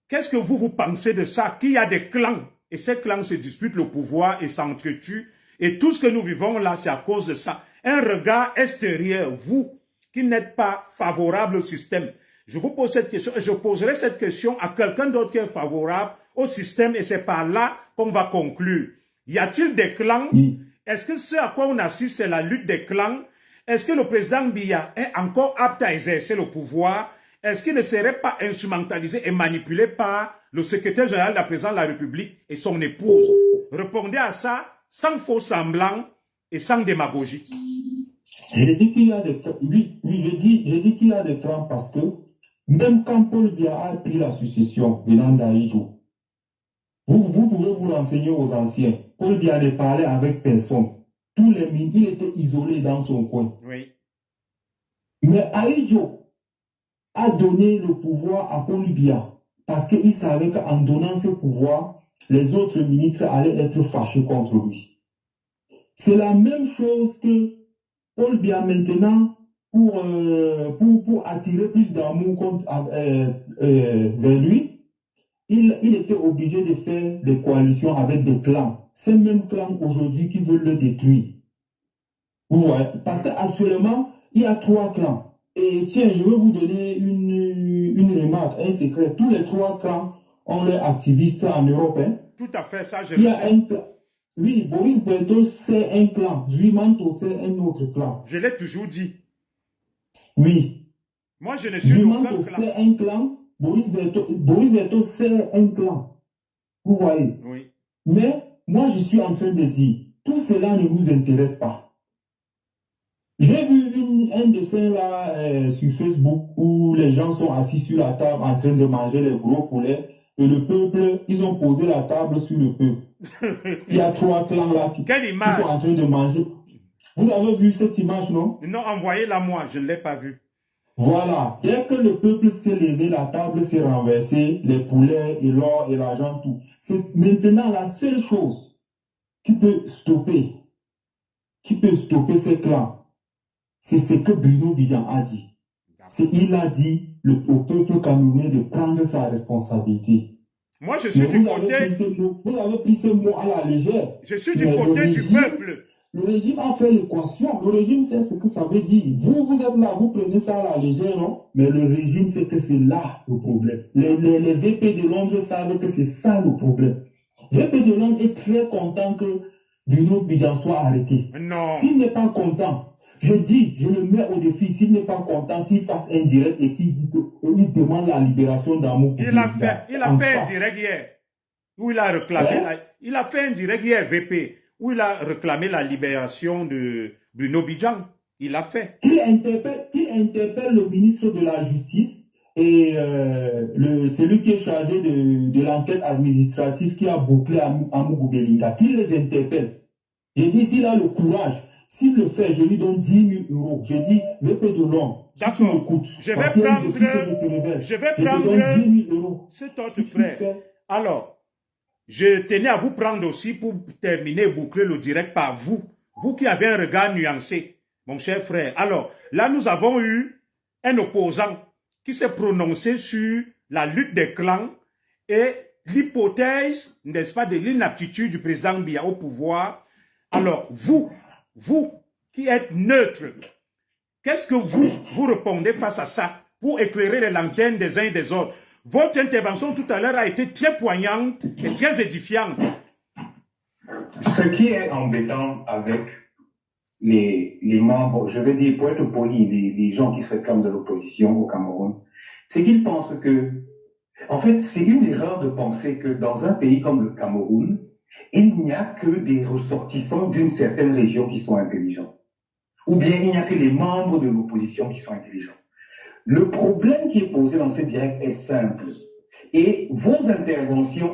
qu'est-ce que vous pensez de ça? Qu'il y a des clans, et ces clans se disputent le pouvoir et s'entretuent, et tout ce que nous vivons là, c'est à cause de ça. Un regard extérieur, vous, qui n'êtes pas favorable au système. Je vous pose cette question, et je poserai cette question à quelqu'un d'autre qui est favorable au système, et c'est par là qu'on va conclure. Y a-t-il des clans? Oui. Est-ce que ce à quoi on assiste, c'est la lutte des clans? Est-ce que le président Biya est encore apte à exercer le pouvoir? Est-ce qu'il ne serait pas instrumentalisé et manipulé par le secrétaire général de la présidence de la République et son épouse? Répondez à ça sans faux semblant et sans démagogie. Je dis qu'il y a des clans. Oui, je dis qu'il y a des clans parce que même quand Paul Biya a pris la succession venant d'Aïdjo, vous pouvez vous renseigner aux anciens. Paul Biya ne parlait avec personne. Il était isolé dans son coin. Oui. Mais Aïdjo a donné le pouvoir à Paul Biya parce qu'il savait qu'en donnant ce pouvoir, les autres ministres allaient être fâchés contre lui. C'est la même chose que Paul Biya maintenant, pour attirer plus d'amour vers lui, il était obligé de faire des coalitions avec des clans. Ces mêmes clans aujourd'hui qui veulent le détruire. Vous voyez? Parce qu'actuellement, il y a 3 clans. Et tiens, je vais vous donner une remarque, un secret. Tous les 3 clans ont leurs activistes en Europe. Hein. Tout à fait, ça, je Il y le a sais. un clan. Oui, Boris Berthaud, c'est un clan. Zuimanto, c'est un autre clan. Je l'ai toujours dit. Oui. Moi, je ne suis aucun Zuimanto, clan. c'est un clan. Boris Berthaud, c'est un clan. Vous voyez? Oui. Mais moi, je suis en train de dire, tout cela ne nous intéresse pas. J'ai vu un dessin là sur Facebook où les gens sont assis sur la table en train de manger les gros poulets et le peuple, ils ont posé la table sur le peuple. Il y a 3 clans là qui Quelle sont image? en train de manger. Vous avez vu cette image, non? Non, envoyez-la moi, je ne l'ai pas vue. Voilà. Dès que le peuple s'est levé, la table s'est renversée, les poulets et l'or et l'argent, tout. C'est maintenant la seule chose qui peut stopper ces clans. C'est ce que Bruno Bidjang a dit. Il a dit au peuple camerounais de prendre sa responsabilité. Moi, je suis Mais du vous avez pris ces mots à la légère. Je suis du Mais côté du peuple. Le régime a fait l'équation. Le régime sait ce que ça veut dire. Vous êtes là, vous prenez ça à la légère, non? Mais le régime sait que c'est là le problème. Les VP de Londres savent que c'est ça le problème. VP de Londres est très content que Bruno Bidjan soit arrêté. Non. S'il n'est pas content, je le mets au défi, s'il n'est pas content, qu'il fasse un direct et qu'il demande la libération d'Amour. Il a fait un direct hier où il a réclamé, il a fait un direct hier, VP, où il a réclamé la libération de Bruno Bidjan. Il l'a fait. Qu'il interpelle le ministre de la Justice et celui qui est chargé de l'enquête administrative qui a bouclé Amougou Belinga, qu'il les interpelle. J'ai dit, s'il a le courage, s'il le fait, je lui donne 10 000 euros. Je dis, VP de l'homme, si tu m'écoutes, je vais prendre 10 000 euros. C'est ton frère. Alors, je tenais à vous prendre aussi pour terminer, boucler le direct par vous. Vous qui avez un regard nuancé, mon cher frère. Alors, là, nous avons eu un opposant qui s'est prononcé sur la lutte des clans et l'hypothèse, n'est-ce pas, de l'inaptitude du président Biya au pouvoir. Alors, vous qui êtes neutre, qu'est-ce que vous répondez face à ça pour éclairer les lanternes des uns et des autres? Votre intervention tout à l'heure a été très poignante et très édifiante. Ce qui est embêtant avec les membres, je vais dire pour être poli, les gens qui se réclament de l'opposition au Cameroun, c'est qu'ils pensent que, en fait, c'est une erreur de penser que dans un pays comme le Cameroun, il n'y a que des ressortissants d'une certaine région qui sont intelligents. Ou bien il n'y a que les membres de l'opposition qui sont intelligents. Le problème qui est posé dans ce direct est simple. Et vos interventions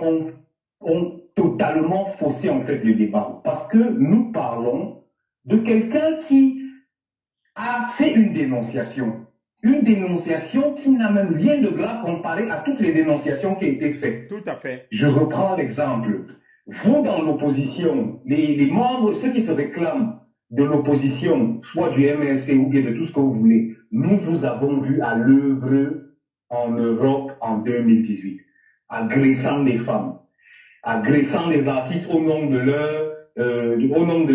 ont totalement faussé en fait le débat. Parce que nous parlons de quelqu'un qui a fait une dénonciation. Une dénonciation qui n'a même rien de grave comparé à toutes les dénonciations qui ont été faites. Tout à fait. Je reprends l'exemple. Vous, dans l'opposition, les membres, ceux qui se réclament de l'opposition, soit du MRC ou bien de tout ce que vous voulez, nous vous avons vu à l'œuvre en Europe en 2018, agressant les femmes, agressant les artistes au nom de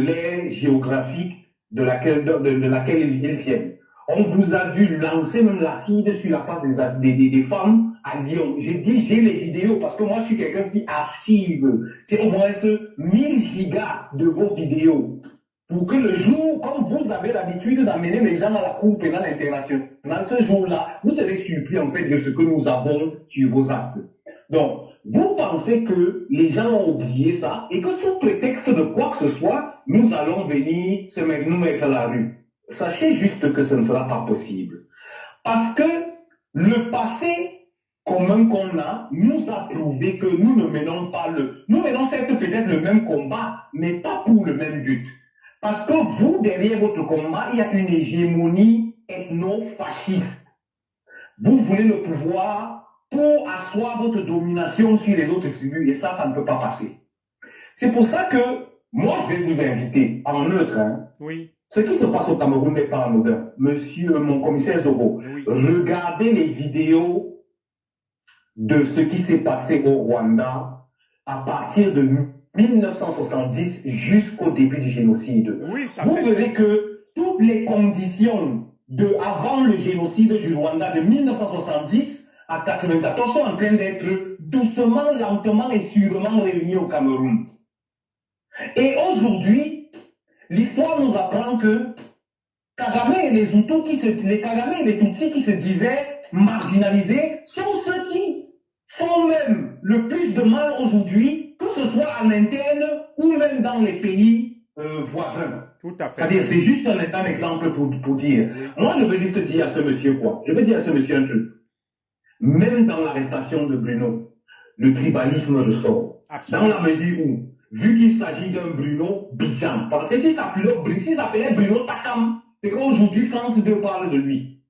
l'aire géographique de laquelle ils viennent. On vous a vu lancer même l'acide sur la face des femmes à Lyon. J'ai dit, j'ai les vidéos parce que moi je suis quelqu'un qui archive. C'est au moins 1000 gigas de vos vidéos. Pour que le jour, comme vous avez l'habitude d'amener les gens à la Cour pénale internationale, ce jour-là, vous serez surpris en fait de ce que nous avons sur vos actes. Donc, vous pensez que les gens ont oublié ça et que sous prétexte de quoi que ce soit, nous allons venir nous mettre à la rue. Sachez juste que ce ne sera pas possible. Parce que le passé commun qu'on a nous a prouvé que nous ne menons pas nous menons certes peut-être le même combat, mais pas pour le même but. Parce que vous, derrière votre combat, il y a une hégémonie ethno-fasciste. Vous voulez le pouvoir pour asseoir votre domination sur les autres tribus, et ça ne peut pas passer. C'est pour ça que moi, je vais vous inviter en neutre. Oui. Ce qui se passe au Cameroun n'est pas anodin. Monsieur, mon commissaire Zogo, oui. Regardez les vidéos de ce qui s'est passé au Rwanda à partir de 1970 jusqu'au début du génocide. Oui, vous verrez que toutes les conditions avant le génocide du Rwanda de 1970 à 1994 sont en train d'être doucement, lentement et sûrement réunies au Cameroun. Et aujourd'hui, l'histoire nous apprend que Kagame et les Hutus, les Kagame et les Tutsis qui se disaient marginalisés sont ceux qui font même le plus de mal aujourd'hui, que ce soit en interne ou même dans les pays voisins. Tout à fait. C'est-à-dire, c'est juste un exemple pour dire. Moi, je veux juste dire à ce monsieur quoi? Je veux dire à ce monsieur un truc. Même dans l'arrestation de Bruno, le tribalisme ressort. Absolument. Dans la mesure où, vu qu'il s'agit d'un Bruno Bidjan, parce que s'il s'appelait Bruno Takam, c'est qu'aujourd'hui, France 2 parle de lui.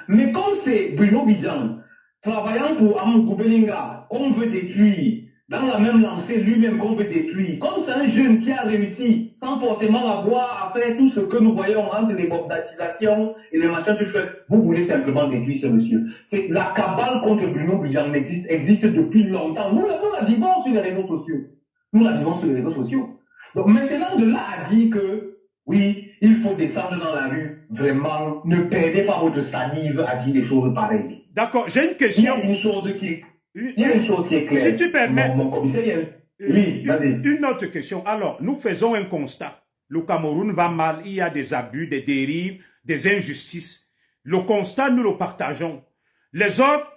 Mais comme c'est Bruno Bidjan, travaillant pour Amougou Belinga, on veut détruire, dans la même lancée lui-même qu'on veut détruire, comme c'est un jeune qui a réussi, sans forcément avoir à faire tout ce que nous voyons entre les bordatisations et les machins du fait, vous voulez simplement détruire ce monsieur. C'est la cabale contre Bruno Bidjan existe depuis longtemps. Nous la vivons sur les réseaux sociaux. Nous la vivons sur les réseaux sociaux. Donc maintenant, de là à dire que, oui, il faut descendre dans la rue, vraiment, ne perdez pas votre salive à dire des choses pareilles. D'accord, j'ai une question. Il y a une chose qui est claire. Si tu permets, mon commissaire, Oui, vas-y. Une autre question. Alors, nous faisons un constat. Le Cameroun va mal, il y a des abus, des dérives, des injustices. Le constat, nous le partageons. Les autres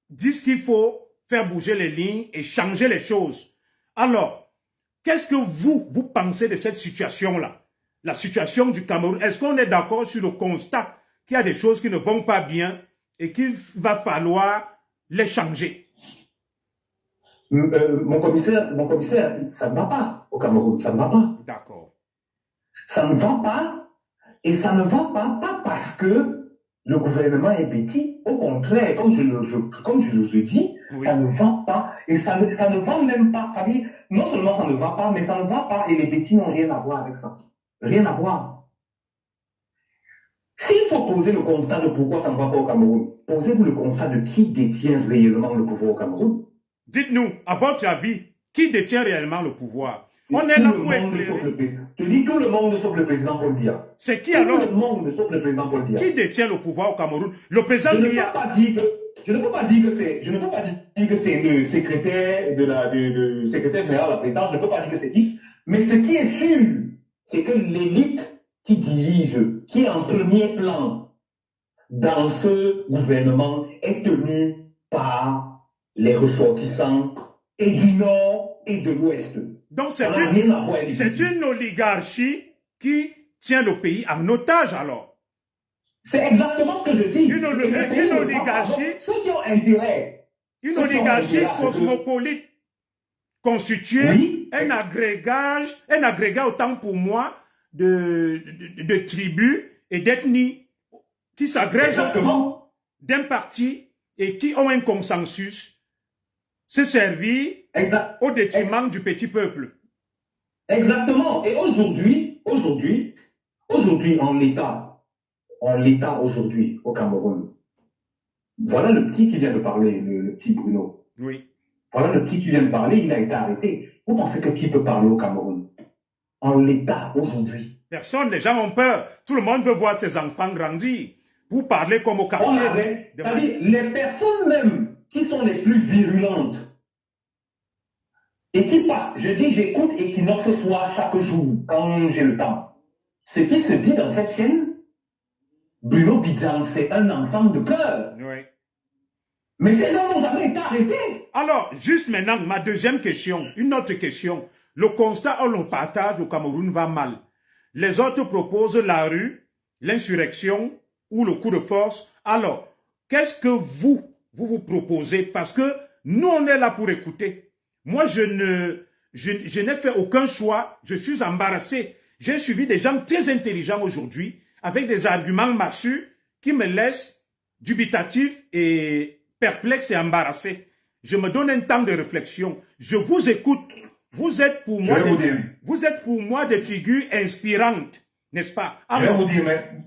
disent qu'il faut faire bouger les lignes et changer les choses. Alors, qu'est-ce que vous pensez de cette situation-là? La situation du Cameroun, est-ce qu'on est d'accord sur le constat qu'il y a des choses qui ne vont pas bien et qu'il va falloir les changer? Mon commissaire, ça ne va pas au Cameroun, ça ne va pas. D'accord. Ça ne va pas, et ça ne va pas parce que le gouvernement est bêtis. Au contraire, comme je le dis, Oui. ça ne va pas, et ça ne va même pas. Ça veut dire, non seulement ça ne va pas, mais ça ne va pas, et les bêtis n'ont rien à voir avec ça. Rien à voir. S'il faut poser le constat de pourquoi ça ne va pas au Cameroun, posez-vous le constat de qui détient réellement le pouvoir au Cameroun. Dites-nous, à votre avis, qui détient réellement le pouvoir? On est là pour éclairer. Je dis tout le monde sauf le président Paul Biya. C'est qui alors? Tout le monde sauf le président Paul Biya. Qui détient le pouvoir au Cameroun? Le président Je ne Biya. peux pas dire que c'est le secrétaire secrétaire général de la présidence. Je ne peux pas dire que c'est X. Mais ce qui est sûr, c'est que l'élite qui dirige, qui est en premier plan dans ce gouvernement, est tenue par les ressortissants et du Nord et de l'Ouest. Donc c'est une oligarchie qui tient le pays en otage alors. C'est exactement ce que je dis. Une oligarchie. Ceux qui ont intérêt. Une oligarchie cosmopolite constituée, oui, un agrégat autant pour moi de tribus et d'ethnies qui s'agrègent autour d'un parti et qui ont un consensus, se servir au détriment du petit peuple. Exactement. Et aujourd'hui, en l'état aujourd'hui au Cameroun, voilà le petit qui vient de parler, le petit Bruno. Oui. Voilà le petit qui vient de parler, il a été arrêté. Vous pensez que qui peut parler au Cameroun? En l'état aujourd'hui. Personne, les gens ont peur. Tout le monde veut voir ses enfants grandir. Vous parlez comme au quartier. C'est-à-dire, les personnes même qui sont les plus virulentes et qui passent, je dis, j'écoute Equinox ce soir chaque jour quand j'ai le temps. Ce qui se dit dans cette chaîne, Bruno Bidjan, c'est un enfant de cœur. Oui. Mais ces gens n'ont jamais été arrêtés. Alors, juste maintenant, ma deuxième question, une autre question. Le constat, on le partage, le Cameroun va mal. Les autres proposent la rue, l'insurrection ou le coup de force. Alors, qu'est-ce que vous proposez? Parce que nous, on est là pour écouter. Moi, je n'ai fait aucun choix. Je suis embarrassé. J'ai suivi des gens très intelligents aujourd'hui avec des arguments massus qui me laissent dubitatif et perplexe et embarrassé. Je me donne un temps de réflexion. Je vous écoute. Vous êtes pour moi des figures inspirantes, n'est-ce pas? Alors,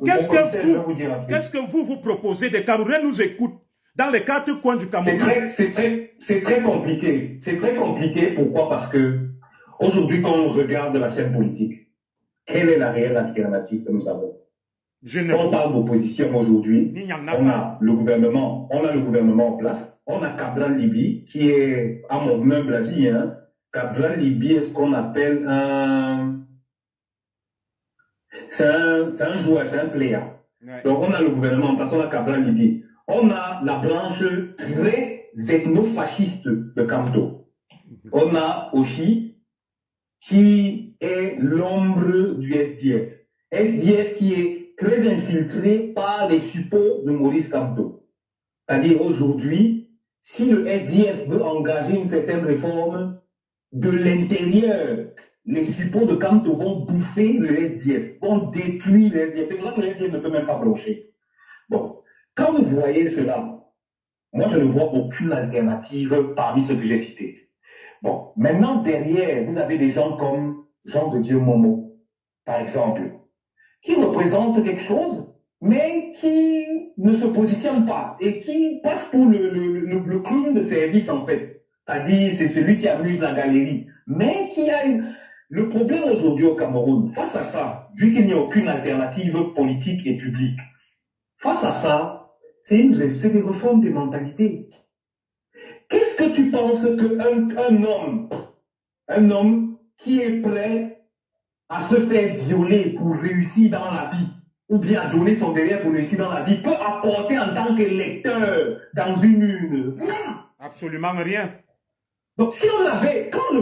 qu'est-ce que vous proposez? Des Camerounais nous écoutent dans les quatre coins du Cameroun. C'est très compliqué. C'est très compliqué. Pourquoi? Parce que aujourd'hui, quand on regarde la scène politique, quelle est la réelle alternative que nous avons? On parle d'opposition aujourd'hui. On a le gouvernement en place. On a Cabral Libye, qui est, à mon humble avis, Cabral Libye est ce qu'on appelle c'est un joueur, c'est un player. Ouais. Donc on a le gouvernement en place, on a Cabral Libye. On a la branche très ethno-fasciste de Kamto. On a Oshi, qui est l'ombre du SDF. SDF qui est très infiltré par les suppôts de Maurice Kamto. C'est-à-dire aujourd'hui, si le SDF veut engager une certaine réforme, de l'intérieur, les suppôts de Kamto vont bouffer le SDF, vont détruire le SDF. C'est pour ça que le SDF ne peut même pas blanchir. Bon, quand vous voyez cela, moi je ne vois aucune alternative parmi ceux que j'ai cités. Bon, maintenant derrière, vous avez des gens comme Jean de Dieu Momo, par exemple, qui représentent quelque chose, mais qui ne se positionne pas et qui passe pour le clown de service en fait. C'est-à-dire, c'est celui qui amuse la galerie, mais qui a Le problème aujourd'hui au Cameroun, face à ça, vu qu'il n'y a aucune alternative politique et publique, face à ça, c'est des réformes des mentalités. Qu'est-ce que tu penses qu'un homme un homme qui est prêt à se faire violer pour réussir dans la vie, ou bien à donner son derrière pour réussir dans la vie, peut apporter en tant que lecteur dans une urne? Rien. Absolument rien. Donc si on avait, quand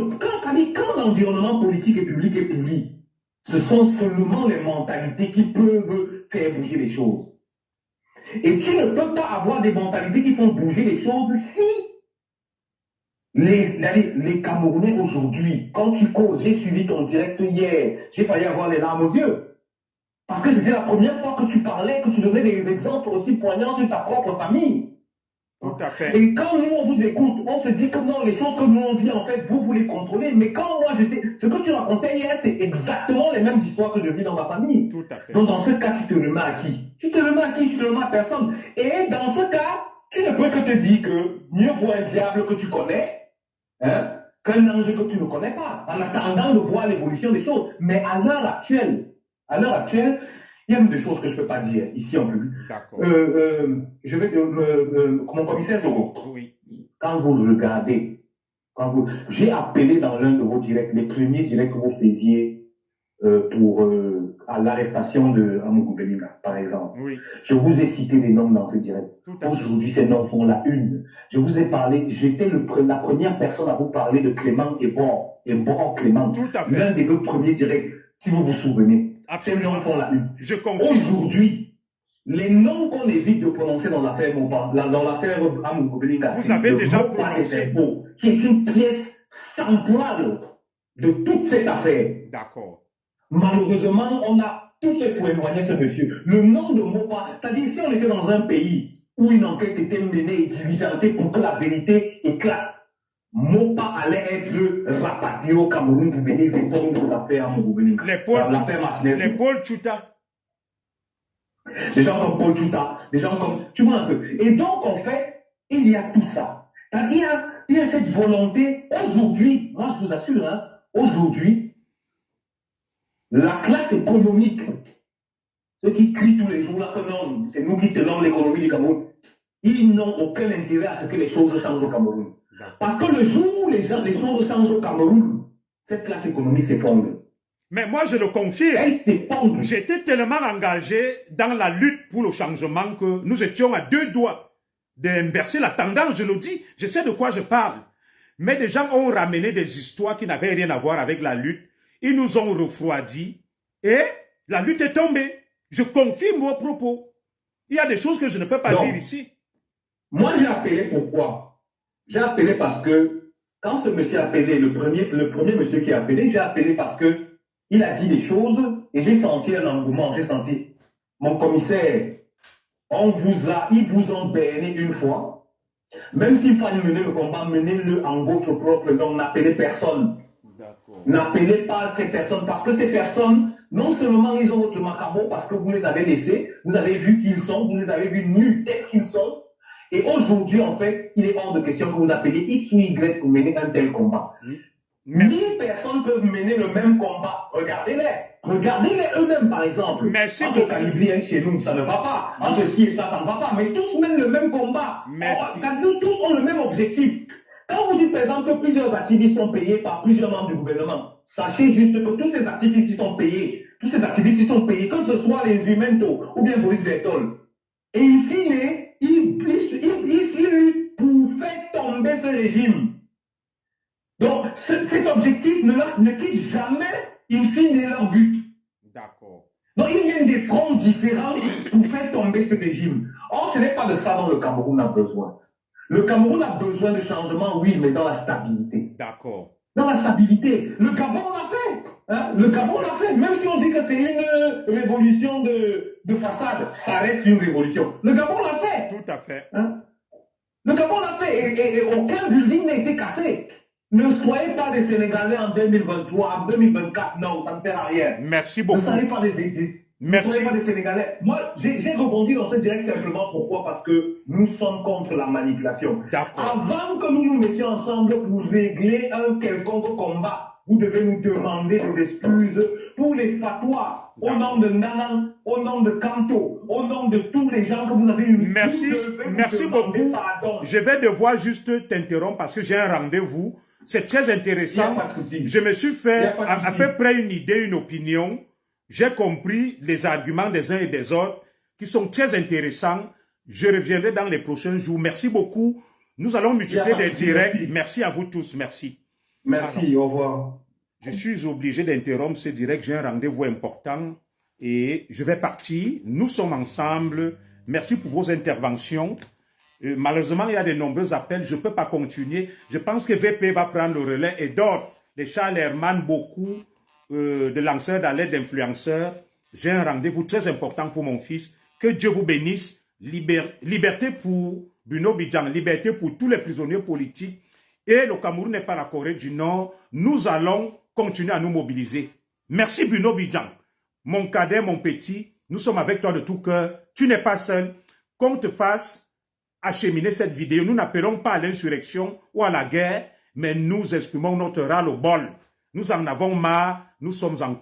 l'environnement politique et public est pourri, ce sont seulement les mentalités qui peuvent faire bouger les choses. Et tu ne peux pas avoir des mentalités qui font bouger les choses si les Camerounais aujourd'hui, quand tu causes, j'ai suivi ton direct hier, j'ai failli avoir les larmes aux yeux. Parce que c'était la première fois que tu parlais, que tu donnais des exemples aussi poignants sur ta propre famille. Tout à fait. Et quand nous, on vous écoute, on se dit que non, les choses que nous, on vit, en fait, vous les contrôlez. Mais quand moi, ce que tu racontais hier, c'est exactement les mêmes histoires que je vis dans ma famille. Tout à fait. Donc, dans ce cas, tu te remets à qui? Tu te remets à qui? Tu te remets à personne. Et dans ce cas, tu ne peux que te dire que mieux vaut un diable que tu connais, hein, qu'un ange que tu ne connais pas, en attendant de voir l'évolution des choses. Mais à l'heure actuelle, il y a des choses que je ne peux pas dire ici en public. D'accord. Je vais mon commissaire Dogo. Oui. Quand vous le regardez, j'ai appelé dans l'un de vos directs, les premiers directs que vous faisiez à l'arrestation de Amougou Belinga, par exemple. Oui. Je vous ai cité des noms dans ce direct. Tout à fait. Aujourd'hui, ces noms font la une. Je vous ai parlé, j'étais la première personne à vous parler de Clément Ebon Clément. Tout à fait. L'un des deux premiers directs, si vous vous souvenez. Ces noms font la une. Je confirme. Aujourd'hui, les noms qu'on évite de prononcer dans l'affaire Amougou Belinga, vous avez déjà prononcé, qui est une pièce centrale de toute cette affaire. D'accord. Malheureusement, on a tout fait pour éloigner ce monsieur. Le nom de Mopa, c'est-à-dire si on était dans un pays où une enquête était menée et diligentée pour que la vérité éclate, Mopa allait être rapatrié au Cameroun pour venir répondre à l'affaire Amougou Belinga. Les Paul Tchouta. Des gens comme Paul Tchouta, des gens comme... Tu vois un peu. Et donc, en fait, il y a tout ça. C'est-à-dire, il y a cette volonté. Aujourd'hui, moi je vous assure, hein, aujourd'hui, la classe économique, ceux qui crient tous les jours là que non, c'est nous qui tenons l'économie du Cameroun, ils n'ont aucun intérêt à ce que les choses changent au Cameroun. Parce que le jour où les choses changent au Cameroun, cette classe économique s'effondre. Mais moi, je le confirme. Elle s'effondre. J'étais tellement engagé dans la lutte pour le changement que nous étions à deux doigts d'inverser la tendance. Je le dis, je sais de quoi je parle. Mais des gens ont ramené des histoires qui n'avaient rien à voir avec la lutte. Ils nous ont refroidis et la lutte est tombée. Je confirme vos propos. Il y a des choses que je ne peux pas dire ici. Moi, j'ai appelé pourquoi? J'ai appelé parce que quand ce monsieur a appelé, le premier monsieur qui a appelé, j'ai appelé parce que il a dit des choses et j'ai senti un engouement. J'ai senti, mon commissaire, ils vous ont berné une fois. Même s'il fallait mener le combat, menez-le en votre propre nom. N'appelez personne. N'appelez pas ces personnes parce que ces personnes, non seulement ils ont votre macabo parce que vous les avez laissés, vous avez vu qui ils sont, vous les avez vus nus tels qu'ils sont. Et aujourd'hui, en fait, il est hors de question que vous appeliez X ou Y pour mener un tel combat. 1000 personnes peuvent mener le même combat. Regardez-les. Regardez-les eux-mêmes, par exemple. Merci entre Calibrien chez nous, ça ne va pas. Entre ci et ça ne va pas. Mais tous mènent le même combat. Tous ont le même objectif. Quand vous dites, par exemple, que plusieurs activistes sont payés par plusieurs membres du gouvernement, sachez juste que tous ces activistes qui sont payés, que ce soit les Humentos ou bien Boris Bertol, et in fine, ils luttent pour faire tomber ce régime. Donc, cet objectif ne quitte jamais, in fine, leur but. D'accord. Donc, ils viennent des fronts différents pour faire tomber ce régime. Or, ce n'est pas de ça dont le Cameroun a besoin. Le Cameroun a besoin de changement, oui, mais dans la stabilité. D'accord. Dans la stabilité. Le Gabon l'a fait. Hein? Le Gabon l'a fait. Même si on dit que c'est une révolution de façade, ça reste une révolution. Le Gabon l'a fait. Tout à fait. Hein? Le Gabon l'a fait. Et aucun building n'a été cassé. Ne soyez pas des Sénégalais en 2023, en 2024. Non, ça ne sert à rien. Merci beaucoup. Ne soyez pas Merci. Pas des Sénégalais. Moi, j'ai rebondi dans ce direct simplement. Pourquoi? Parce que nous sommes contre la manipulation. Avant que nous nous mettions ensemble pour régler un quelconque combat, vous devez nous demander des excuses pour les fatwas, au nom de Nanan, au nom de Kanto, au nom de tous les gens que vous avez eu. Merci beaucoup. Pardon. Je vais devoir juste t'interrompre parce que j'ai un rendez-vous. C'est très Il n'y a intéressant. pas de souci. Je me suis Il y fait a pas de à souci. peu près une idée, une opinion. J'ai compris les arguments des uns et des autres qui sont très intéressants. Je reviendrai dans les prochains jours. Merci beaucoup. Nous allons multiplier pas de des souci, directs. merci. Merci à vous tous. Merci. Merci, au revoir. Je suis obligé d'interrompre ce direct. J'ai un rendez-vous important et je vais partir. Nous sommes ensemble. Merci pour vos interventions. Malheureusement, il y a de nombreux appels. Je ne peux pas continuer. Je pense que VP va prendre le relais et d'autres, les Charles Herman, beaucoup de lanceurs d'alerte, d'influenceurs. J'ai un rendez-vous très important pour mon fils. Que Dieu vous bénisse. Liberté pour Bruno Bidjan, liberté pour tous les prisonniers politiques. Et le Cameroun n'est pas la Corée du Nord. Nous allons continuer à nous mobiliser. Merci Bruno Bidjan. Mon cadet, mon petit, nous sommes avec toi de tout cœur. Tu n'es pas seul. Qu'on te fasse acheminer cette vidéo. Nous n'appelons pas à l'insurrection ou à la guerre, mais nous exprimons notre ras-le-bol. Nous en avons marre. Nous sommes en colère.